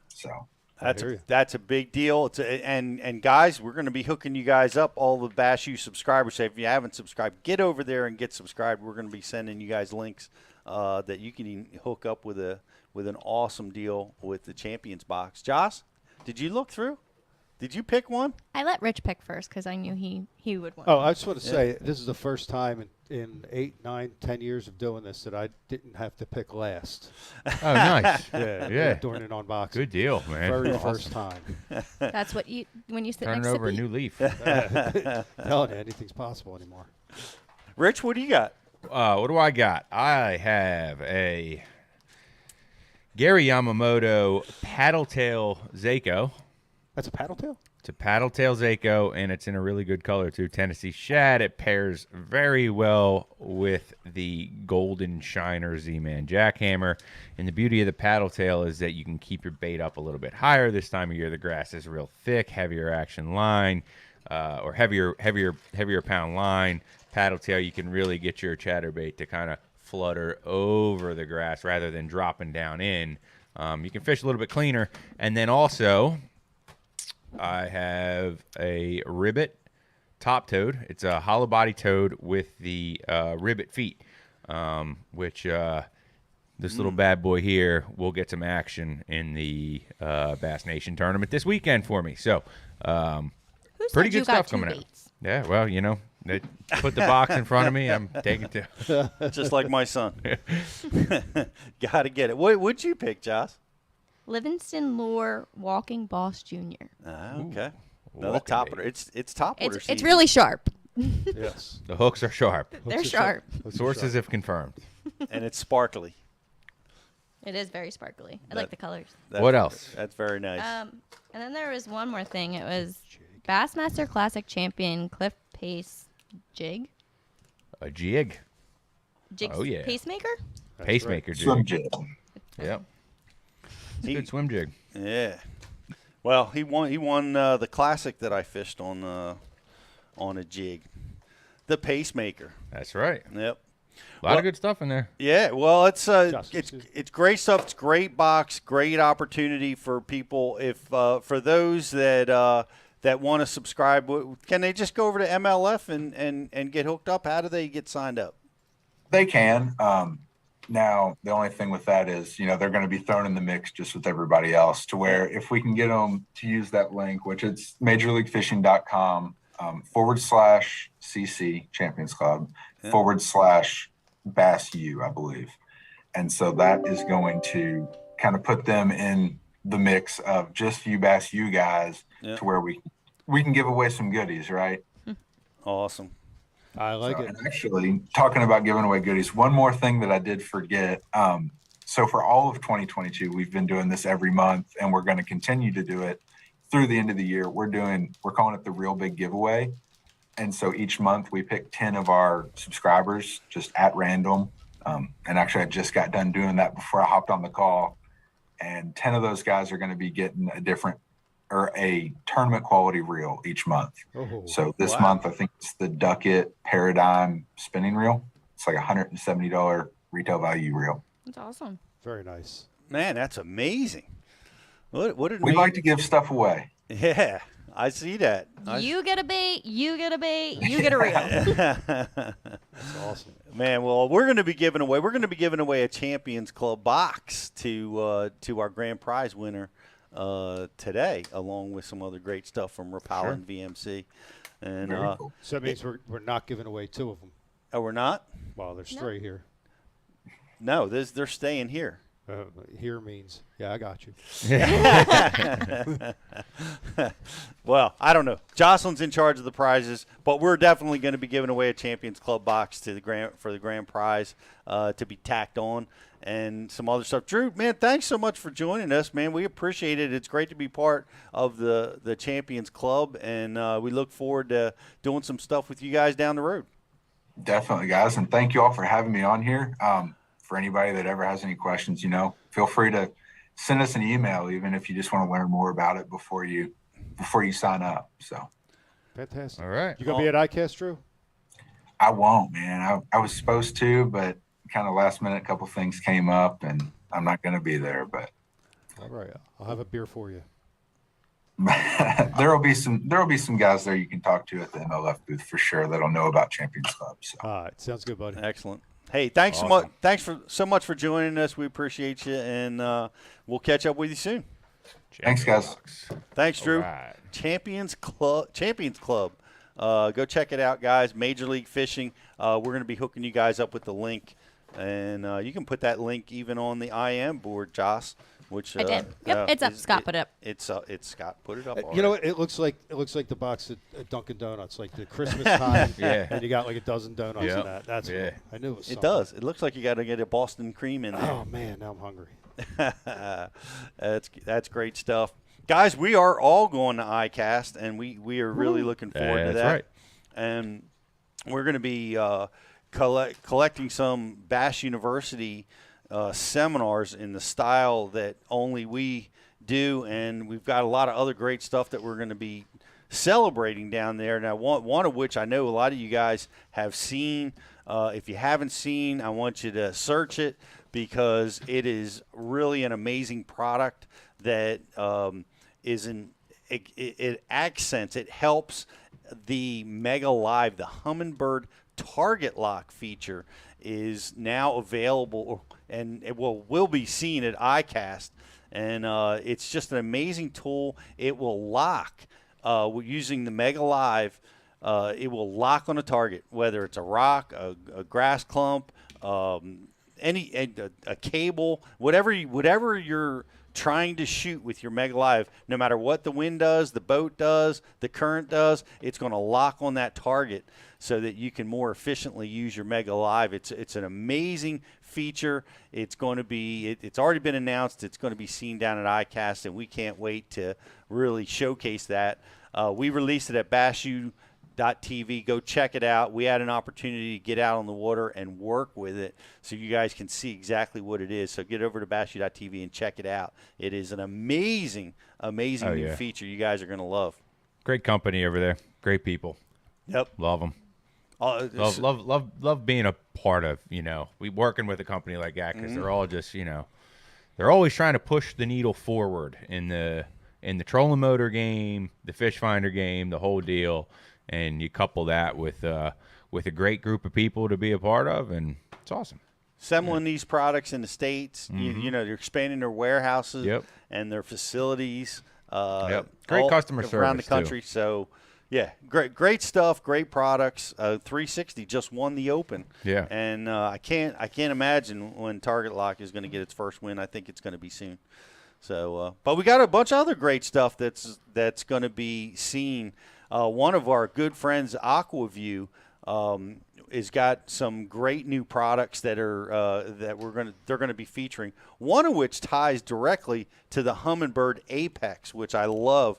So that's a big deal. And guys, we're going to be hooking you guys up, all the Bass U subscribers. So if you haven't subscribed, get over there and get subscribed. We're going to be sending you guys links that you can hook up with an awesome deal with the Champions Box. Joss, did you look through? Did you pick one? I let Rich pick first because I knew he would want. Oh, I just want to say this is the first time in 8, 9, 10 years of doing this that I didn't have to pick last. Oh, nice. Yeah. Doing it on box. Good deal, man. Very first time. That's what when you sit Turning next over to a new leaf. Telling you, anything's possible anymore. Rich, what do you got? What do I got? I have a Gary Yamamoto paddletail Zako. That's a paddletail? It's a paddletail Zako, and it's in a really good color, too. Tennessee Shad. It pairs very well with the Golden Shiner Z-Man Jackhammer. And the beauty of the paddletail is that you can keep your bait up a little bit higher. This time of year, the grass is real thick, heavier action line, or heavier pound line. Paddletail, you can really get your chatterbait to kind of flutter over the grass rather than dropping down in. You can fish a little bit cleaner. And then also, I have a ribbit top toad. It's a hollow body toad with the ribbit feet, which this little bad boy here will get some action in the Bass Nation tournament this weekend for me. So pretty good stuff coming out. Yeah, well, you know, they put the box in front of me. I'm taking two. Just like my son. Got to get it. What'd you pick, Joss? Livingston Lure Walking Boss Jr. Okay. Another top order. It's top order season. It's really sharp. Yes. The hooks are sharp. They're sharp. Sources have confirmed. And it's sparkly. It is very sparkly. I like the colors. What else? That's very nice. And then there was one more thing. It was Bassmaster Classic Champion Cliff Pace Jig. A jig. Oh, yeah. Pacemaker? Pacemaker jig. Swim jig. Yep. Good swim jig. Yeah. Well, he won the classic that I fished on a jig, the Pacemaker. That's right. Yep. A lot of good stuff in there. Yeah. Well, it's great stuff. It's great box, great opportunity for people. If for those that want to subscribe, can they just go over to MLF and get hooked up? How do they get signed up? They can. Now, the only thing with that is, you know, they're going to be thrown in the mix just with everybody else, to where if we can get them to use that link, which it's majorleaguefishing.com /CC Champions Club /Bass U, I believe. And so that is going to kind of put them in the mix of just you Bass U guys to where we can give away some goodies, right? Awesome. I like it. And actually, talking about giving away goodies, one more thing that I did forget. So for all of 2022, we've been doing this every month, and we're going to continue to do it through the end of the year. We're calling it the Real Big Giveaway. And so each month we pick 10 of our subscribers just at random. And actually, I just got done doing that before I hopped on the call. And 10 of those guys are going to be getting a tournament quality reel each month. So this month, I think it's the Ducket Paradigm spinning reel. It's like $170 retail value reel. That's awesome. Very nice. Man, that's amazing. What did We like to give stuff away. Yeah, I see that. You get a bait, you get a bait, you get a reel. That's awesome. Man, well, we're going to be giving away a Champions Club box to our grand prize winner today, along with some other great stuff from Rapala and VMC. And cool. So that means we're not giving away 2 of them. Oh, we're not? Well, there's 3 here. No, they're staying here. Here means, yeah, I got you. Well, I don't know. Jocelyn's in charge of the prizes, but we're definitely going to be giving away a Champions Club box to the grand prize to be tacked on, and some other stuff. Drew, man, thanks so much for joining us, man. We appreciate it. It's great to be part of the Champions Club, and we look forward to doing some stuff with you guys down the road. Definitely, guys, and thank you all for having me on here. For anybody that ever has any questions, feel free to send us an email, even if you just want to learn more about it before you sign up. So fantastic. All right. You gonna be at ICAST, Drew? I won't, man. I was supposed to, but kind of last minute, a couple things came up, and I'm not going to be there. But all right, I'll have a beer for you. there'll be some guys there you can talk to at the MLF booth for sure that'll know about Champions Club. So. All right, sounds good, buddy. Excellent. Hey, thanks so much. Thanks so much for joining us. We appreciate you, and we'll catch up with you soon. Thanks, guys. Thanks, Drew. Right. Champions Club. Go check it out, guys. Major League Fishing. We're going to be hooking you guys up with the link, and you can put that link even on the IM board, Joss. Which I did. Yep, it's up. Scott put it up. It's Scott put it up. You know what? It looks like the box at Dunkin' Donuts, like the Christmas time. Yeah. And you got like a dozen donuts in that. That's cool. I knew it was. It does. It looks like you got to get a Boston cream in there. Oh man, now I'm hungry. That's great stuff, guys. We are all going to ICAST, and we are really looking forward to that. That's right. And we're going to be collecting some Bass University seminars in the style that only we do, and we've got a lot of other great stuff that we're going to be celebrating down there. Now, one of which I know a lot of you guys have seen. If you haven't seen, I want you to search it, because it is really an amazing product that it accents, it helps the Mega Live, the Hummingbird target lock feature is now available, and it will be seen at ICAST, and it's just an amazing tool. It will lock using the Mega Live. It will lock on a target, whether it's a rock, a grass clump, a cable, whatever you're trying to shoot with your Mega Live. No matter what the wind does, the boat does, the current does, it's going to lock on that target so that you can more efficiently use your Mega Live. It's an amazing feature. It's going to be it's already been announced. It's going to be seen down at ICAST, and we can't wait to really showcase that. We released it at BassU.TV. Go check it out. We had an opportunity to get out on the water and work with it so you guys can see exactly what it is. So get over to BassU.TV and check it out. It is an amazing new feature you guys are going to love. Great company over there. Great people. Yep. Love them. Love being a part of, we working with a company like that, because they're all just, they're always trying to push the needle forward in the trolling motor game, the fish finder game, the whole deal. And you couple that with a great group of people to be a part of, and it's awesome. Assembling these products in the States, they're expanding their warehouses and their facilities. Great customer service around the country. too. So, yeah, great stuff, great products. 360 just won the Open. Yeah, and I can't imagine when Target Lock is going to get its first win. I think it's going to be soon. So, but we got a bunch of other great stuff that's going to be seen. One of our good friends, Aquaview, has got some great new products that they're going to be featuring. One of which ties directly to the Hummingbird Apex, which I love.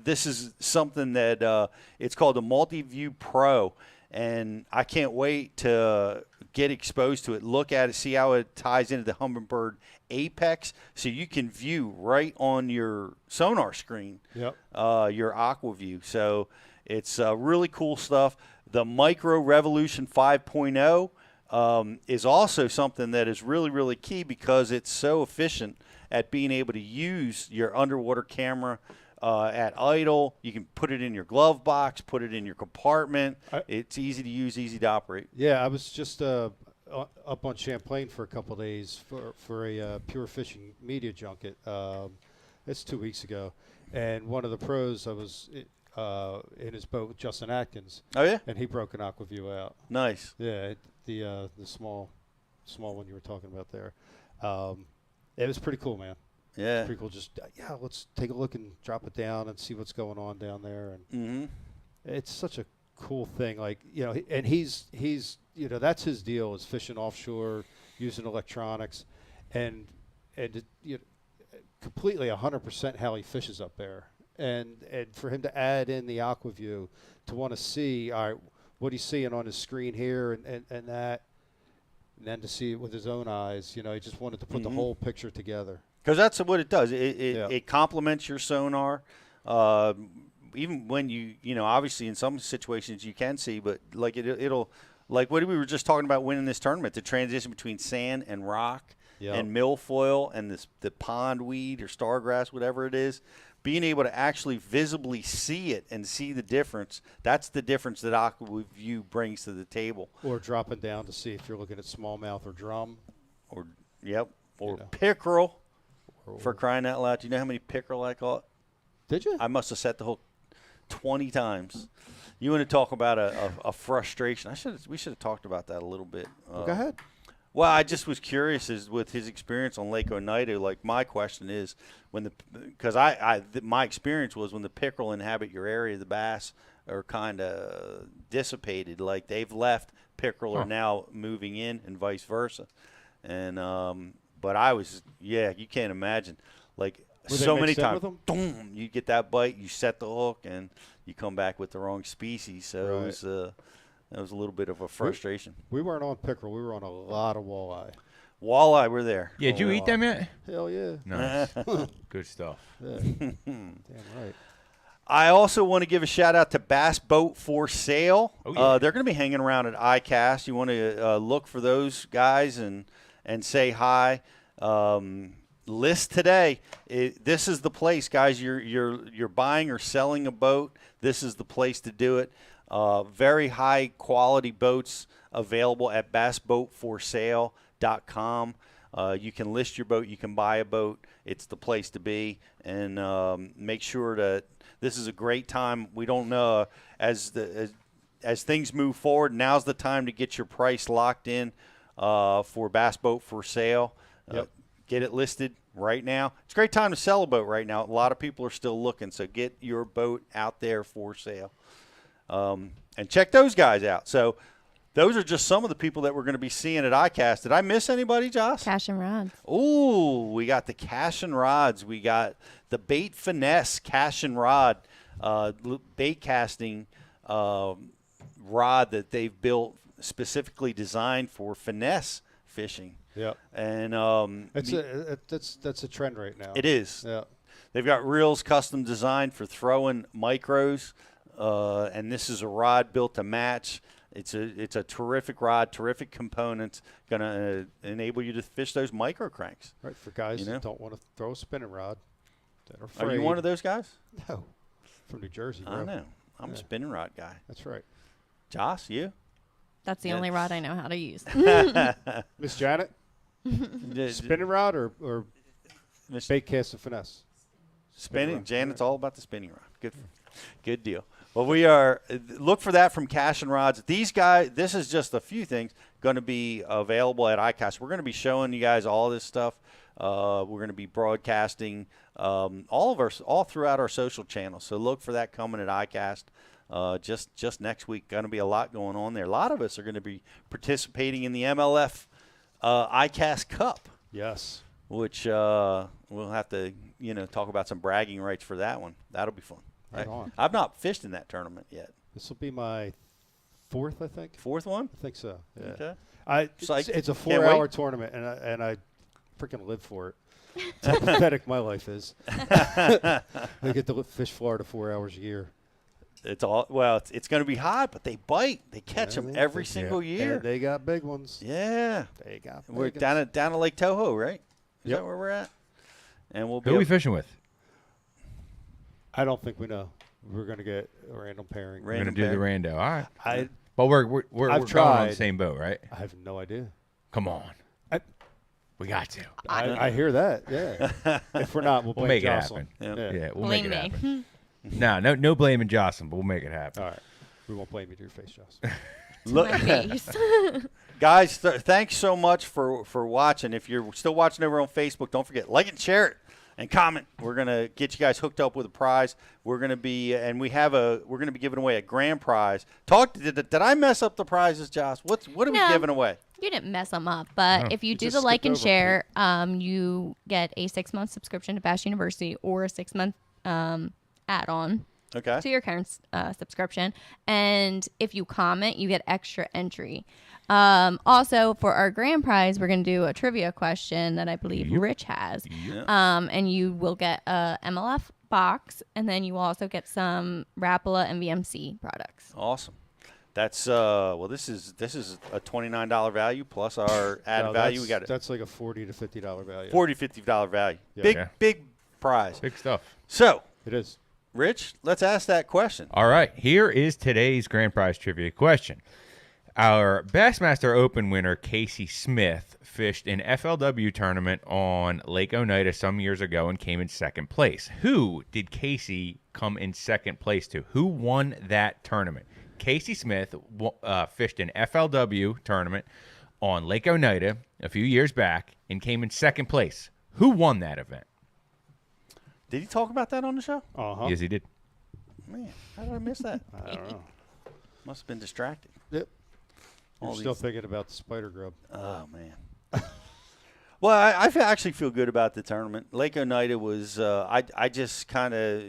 This is something that it's called the Multi-View Pro, and I can't wait to get exposed to it, look at it, see how it ties into the Hummingbird Apex, so you can view right on your sonar screen your Aquaview. So it's really cool stuff. The Micro Revolution 5.0 is also something that is really, really key because it's so efficient at being able to use your underwater camera at idle. You can put it in your glove box, put it in your compartment. It's easy to use, easy to operate. Yeah, I was just up on Champlain for a couple of days for a pure fishing media junket. It's 2 weeks ago, and one of the pros, I was in his boat with Justin Atkins. Oh yeah, and he broke an Aquaview out. Nice. Yeah, the small one you were talking about there. It was pretty cool, man. Yeah, pretty cool. Just let's take a look and drop it down and see what's going on down there. And it's such a cool thing. Like, you know, and he's you know, that's his deal, is fishing offshore, using electronics, and completely 100% how he fishes up there. And for him to add in the Aquaview, to want to see, all right, what he's seeing on his screen here and that, and then to see it with his own eyes, you know, he just wanted to put the whole picture together. Because that's what it does. It complements your sonar. Even when you know, obviously in some situations you can see, but like it'll like what we were just talking about winning this tournament, the transition between sand and rock and milfoil and the pond weed or stargrass, whatever it is, being able to actually visibly see it and see the difference. That's the difference that Aquaview brings to the table. Or dropping down to see if you're looking at smallmouth or drum. Or pickerel. For crying out loud. Do you know how many pickerel I caught? Did you? I must have set the hook 20 times. You want to talk about a frustration? We should have talked about that a little bit. Go ahead. Well, I just was curious with his experience on Lake Oneida. Like, my question is, because my experience was when the pickerel inhabit your area, the bass are kind of dissipated. Like, they've left, pickerel are now moving in, and vice versa. And but I was, you can't imagine. Like, so many times, boom, you get that bite, you set the hook, and you come back with the wrong species. So it was, that was a little bit of a frustration. We weren't on pickerel. We were on a lot of walleye. Walleye, we're there. Yeah, did you eat them yet? Hell yeah. Nice. Good stuff. Yeah. Damn right. I also want to give a shout out to Bass Boat for Sale. Oh, yeah. They're going to be hanging around at ICAST. You want to look for those guys and say hi. List today. This is the place, guys. You're buying or selling a boat. This is the place to do it. Very high quality boats available at bassboatforsale.com. You can list your boat. You can buy a boat. It's the place to be. And make sure that this is a great time. We don't know as things move forward. Now's the time to get your price locked in for Bass Boat for Sale. Get it listed right now. It's a great time to sell a boat right now. A lot of people are still looking, so get your boat out there for sale. And check those guys out. So those are just some of the people that we're going to be seeing at ICAST. Did I miss anybody, Josh? Cash and Rods. Ooh, we got the Cash and Rods. We got the Bait Finesse Cash and Rod, bait casting rod that they've built specifically designed for finesse fishing. Yeah, and that's a trend right now. It is. Yeah, they've got reels custom designed for throwing micros, and this is a rod built to match. It's a terrific rod, terrific components, going to enable you to fish those micro cranks. Right, for guys that don't want to throw a spinning rod. That are afraid. Are you one of those guys? No, from New Jersey, bro. I know. I'm a spinning rod guy. That's right. Josh, you? That's the only rod I know how to use. Miss Janet? Spinning rod or bait cast and finesse? Spinning. Janet's all about the spinning rod. Good deal. Well, we are look for that from Cash and Rods. These guys, this is just a few things going to be available at ICAST. We're going to be showing you guys all this stuff. We're going to be broadcasting all throughout our social channels. So look for that coming at ICAST. Just next week, going to be a lot going on there. A lot of us are going to be participating in the MLF ICAST Cup. Yes. Which we'll have to talk about some bragging rights for that one. That'll be fun. Right on. I've not fished in that tournament yet. This will be my fourth, I think. Fourth one? I think so. Yeah. Okay. It's a 4-hour tournament, and I freaking live for it. That's how pathetic my life is. I get to fish Florida 4 hours a year. It's going to be hot, but they bite. They catch them every single year. And they got big ones. Yeah. They got big We're ones. down at Lake Toho, right? Is Yep. that where we're at? And we'll be Who are we fishing with? I don't think we know. We're going to get a random pairing. We're going to do the rando. All right. I've But we're going on tried. the same boat, right? I have no idea. Come on. We got to. I hear that. Yeah. If we're not, we'll make Jocelyn. it happen. Yeah. Yeah, we'll Blame make it me. happen. No blaming Jocelyn, but we'll make it happen. All right. We won't blame you to your face, Jocelyn. Look, My face. guys, thanks so much for watching. If you're still watching over on Facebook, don't forget, like and share it and comment. We're gonna get you guys hooked up with a prize. We're gonna be giving away a grand prize. Did I mess up the prizes, Josh? What are we giving away? You didn't mess them up, but if you do the like and share, you get a 6-month subscription to Bass University or a 6-month add-on to your current subscription. And if you comment, you get extra entry. Also, for our grand prize, we're going to do a trivia question that I believe Rich has. And you will get a MLF box, and then you will also get some Rapala and VMC products. Awesome. That's this is a $29 value plus our added value. We got it. That's like a $40 to $50 value. $50 value. Yeah. Big prize. Big stuff. So it is. Rich, let's ask that question. All right. Here is today's grand prize trivia question. Our Bassmaster Open winner, Casey Smith, fished an FLW tournament on Lake Oneida some years ago and came in second place. Who did Casey come in second place to? Who won that tournament? Casey Smith fished an FLW tournament on Lake Oneida a few years back and came in second place. Who won that event? Did he talk about that on the show? Uh-huh. Yes, he did. Man, how did I miss that? I don't know. Must have been distracted. Yep. All You're still thinking about the spider grub. Oh, man. Well, I actually feel good about the tournament. Lake Oneida was I just kind of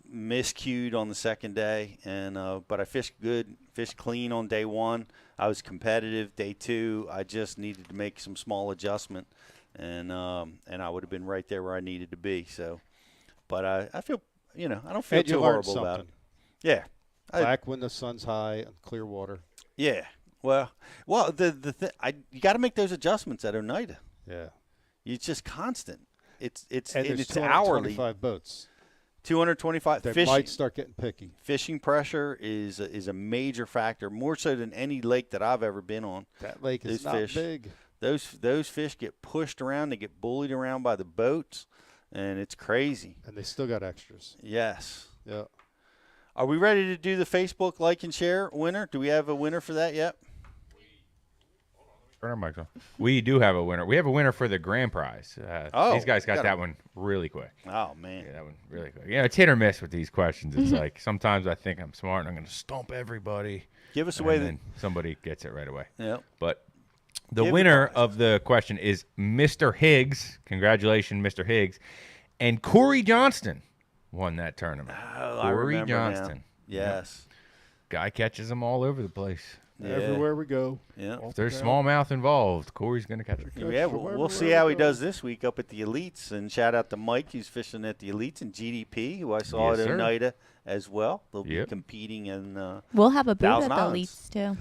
miscued on the second day, and but I fished good, fished clean on day one. I was competitive. Day two, I just needed to make some small adjustment, and I would have been right there where I needed to be. So, but I feel, I don't feel too horrible about it. Yeah. Back when the sun's high and clear water. Yeah. Well, you got to make those adjustments at Oneida. Yeah. It's just constant. It's there's hourly. 225 boats. 225. They might start getting picky. Fishing pressure is a major factor, more so than any lake that I've ever been on. That lake is not big. Those fish get pushed around. They get bullied around by the boats, and it's crazy. And they still got extras. Yes. Yeah. Are we ready to do the Facebook like and share winner? Do we have a winner for that yet? We do have a winner. We have a winner for the grand prize. These guys got that one really quick. Oh, man. Yeah, that one really quick. It's hit or miss with these questions. It's like sometimes I think I'm smart and I'm going to stomp everybody. Give us away. Then somebody gets it right away. Yep. But the winner of the question is Mr. Higgs. Congratulations, Mr. Higgs. And Corey Johnston won that tournament. Oh, I remember Johnston. Now. Yes. Guy catches them all over the place. Yeah. Everywhere we go. Yeah. If there's smallmouth involved, Corey's going to catch it. Yeah, we'll see how he does this week up at the Elites. And shout out to Mike, who's fishing at the Elites, and GDP, who I saw at Oneida as well. They'll be competing in We'll have a booth at the Islands. Elites, too.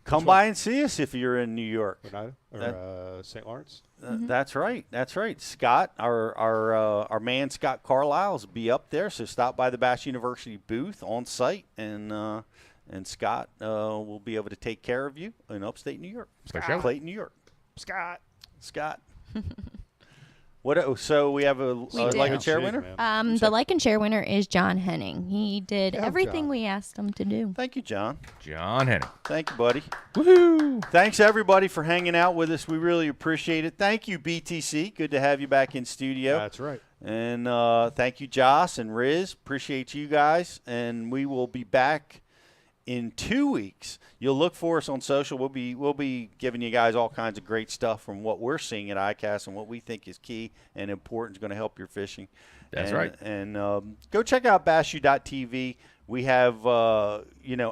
Come by and see us if you're in New York. Oneida or St. Lawrence. That's right. That's right. Scott, our man Scott Carlisle will be up there, so stop by the Bass University booth on site, and Scott will be able to take care of you in upstate New York. Clayton, New York. Scott. What? So we have a like and share winner? The like and share winner is John Henning. He did everything we asked him to do. Thank you, John. John Henning. Thank you, buddy. Woohoo! Thanks, everybody, for hanging out with us. We really appreciate it. Thank you, BTC. Good to have you back in studio. That's right. And thank you, Joss and Riz. Appreciate you guys. And we will be back in 2 weeks. You'll look for us on social. We'll be giving you guys all kinds of great stuff from what we're seeing at ICAST and what we think is key and important, is going to help your fishing. That's right. And go check out bassu.tv. We have,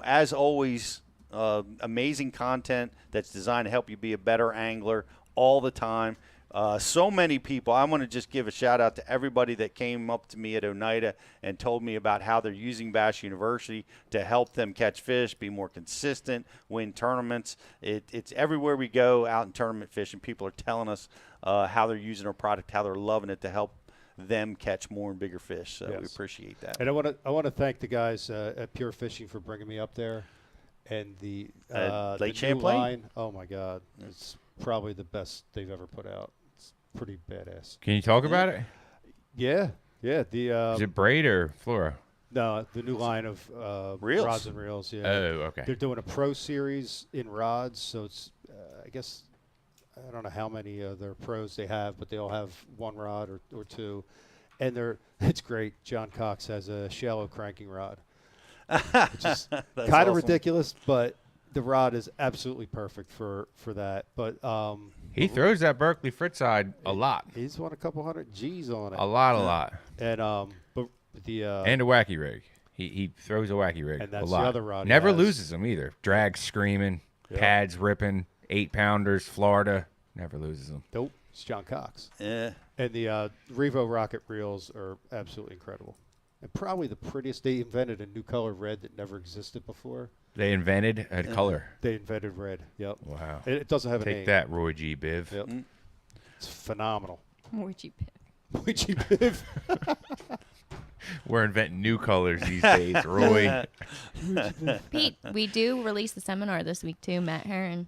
as always, amazing content that's designed to help you be a better angler all the time. So many people. I want to just give a shout out to everybody that came up to me at Oneida and told me about how they're using Bass University to help them catch fish, be more consistent, win tournaments. It's everywhere we go out in tournament fishing. People are telling us how they're using our product, how they're loving it to help them catch more and bigger fish. So we appreciate that. And I want to thank the guys at Pure Fishing for bringing me up there, and the Lake new Champlain line. Oh my God, it's probably the best they've ever put out. It's pretty badass. Can you talk about it? Yeah. Is it braid or fluoro? No, the new line of reels. rods and reels. Yeah. Oh, okay. They're doing a pro series in rods, so it's I guess. I don't know how many of their pros they have, but they all have one rod or two. And it's great. John Cox has a shallow cranking rod, which is kind of ridiculous, but the rod is absolutely perfect for that. But he throws that Berkeley Frittside a lot. He's won a couple hundred G's on it. A lot. And but and a wacky rig. He throws a wacky rig and that's a lot. The other rod. Never loses them either. Drag screaming, pads ripping. 8-pounders, Florida, never loses them. Nope, it's John Cox. Yeah. And the Revo rocket reels are absolutely incredible. And probably the prettiest. They invented a new color red that never existed before. They invented a color. They invented red. Yep. Wow. It doesn't have a name. Take that, Roy G. Biv. Yep. It's phenomenal. Roy G. Biv. Roy G. Biv. We're inventing new colors these days, Roy. Pete, we do release the seminar this week too, Matt Herron.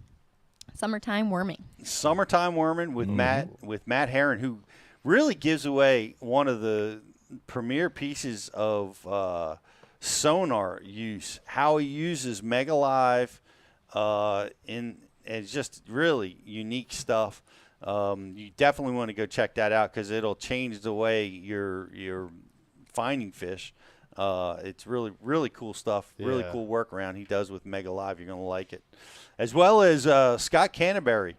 Summertime worming. Summertime worming with Matt Herron, who really gives away one of the premier pieces of sonar use. How he uses Mega Live and it's just really unique stuff. You definitely want to go check that out because it'll change the way you're finding fish. It's really cool stuff. Really cool workaround he does with Mega Live. You're going to like it. As well as Scott Canterbury,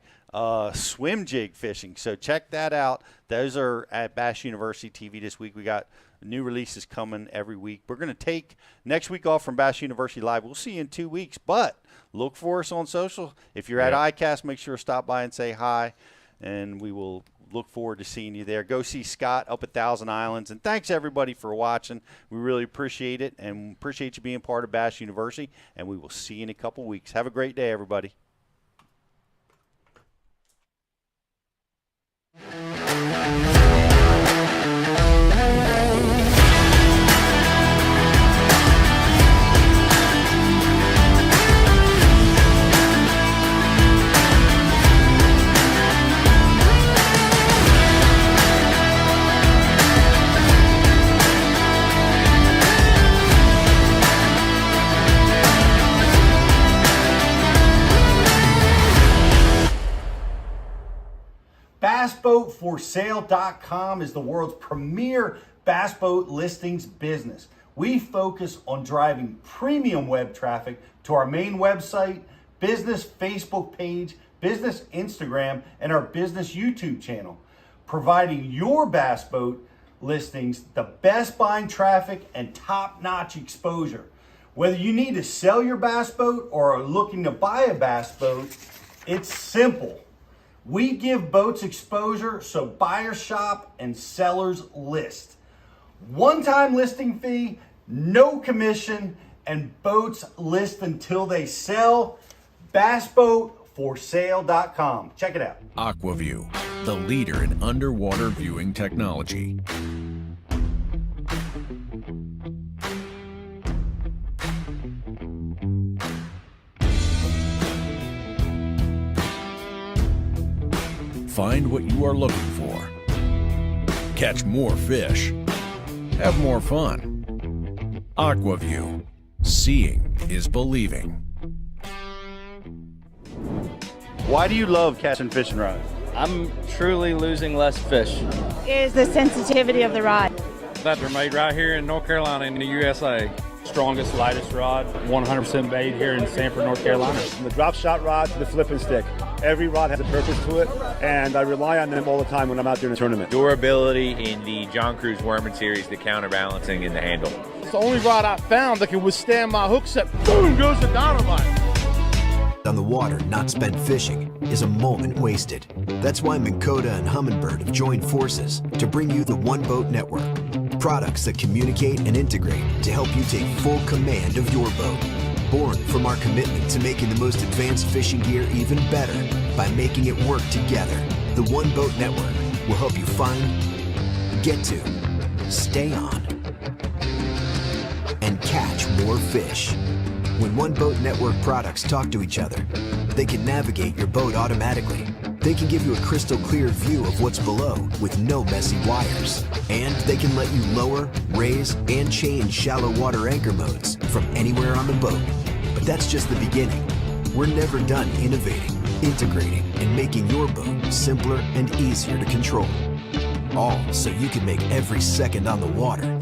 swim jig fishing. So check that out. Those are at Bass University TV this week. We got new releases coming every week. We're going to take next week off from Bass University Live. We'll see you in 2 weeks, but look for us on social. If you're at ICAST, make sure to stop by and say hi, and we will look forward to seeing you there. Go see Scott up at Thousand Islands. And thanks, everybody, for watching. We really appreciate it and appreciate you being part of Bass University. And we will see you in a couple weeks. Have a great day, everybody. BassBoatForSale.com is the world's premier bass boat listings business. We focus on driving premium web traffic to our main website, business Facebook page, business Instagram, and our business YouTube channel, providing your bass boat listings the best buying traffic and top-notch exposure. Whether you need to sell your bass boat or are looking to buy a bass boat, it's simple. We give boats exposure so buyers shop and sellers list. One-time listing fee, no commission, and boats list until they sell. BassBoatForSale.com. Check it out. AquaView, the leader in underwater viewing technology. Find what you are looking for. Catch more fish. Have more fun. AquaView. Seeing is believing. Why do you love casting fishing rods? I'm truly losing less fish. Is the sensitivity of the rod. That they're made right here in North Carolina in the USA. Strongest, lightest rod, 100% made here in Sanford, North Carolina. From the drop shot rod to the flipping stick, every rod has a purpose to it, and I rely on them all the time when I'm out doing a tournament. Durability in the John Cruz Worming series, the counterbalancing in the handle. It's the only rod I found that can withstand my hook set. Boom goes the dynamite. on the water not spent fishing is a moment wasted. That's why Minn Kota and Hummingbird have joined forces to bring you the One Boat Network. Products that communicate and integrate to help you take full command of your boat. Born from our commitment to making the most advanced fishing gear even better by making it work together. The One Boat Network will help you find, get to, stay on, and catch more fish. When One Boat Network products talk to each other, they can navigate your boat automatically. They can give you a crystal clear view of what's below with no messy wires. And they can let you lower, raise, and change shallow water anchor modes from anywhere on the boat. But that's just the beginning. We're never done innovating, integrating, and making your boat simpler and easier to control. All so you can make every second on the water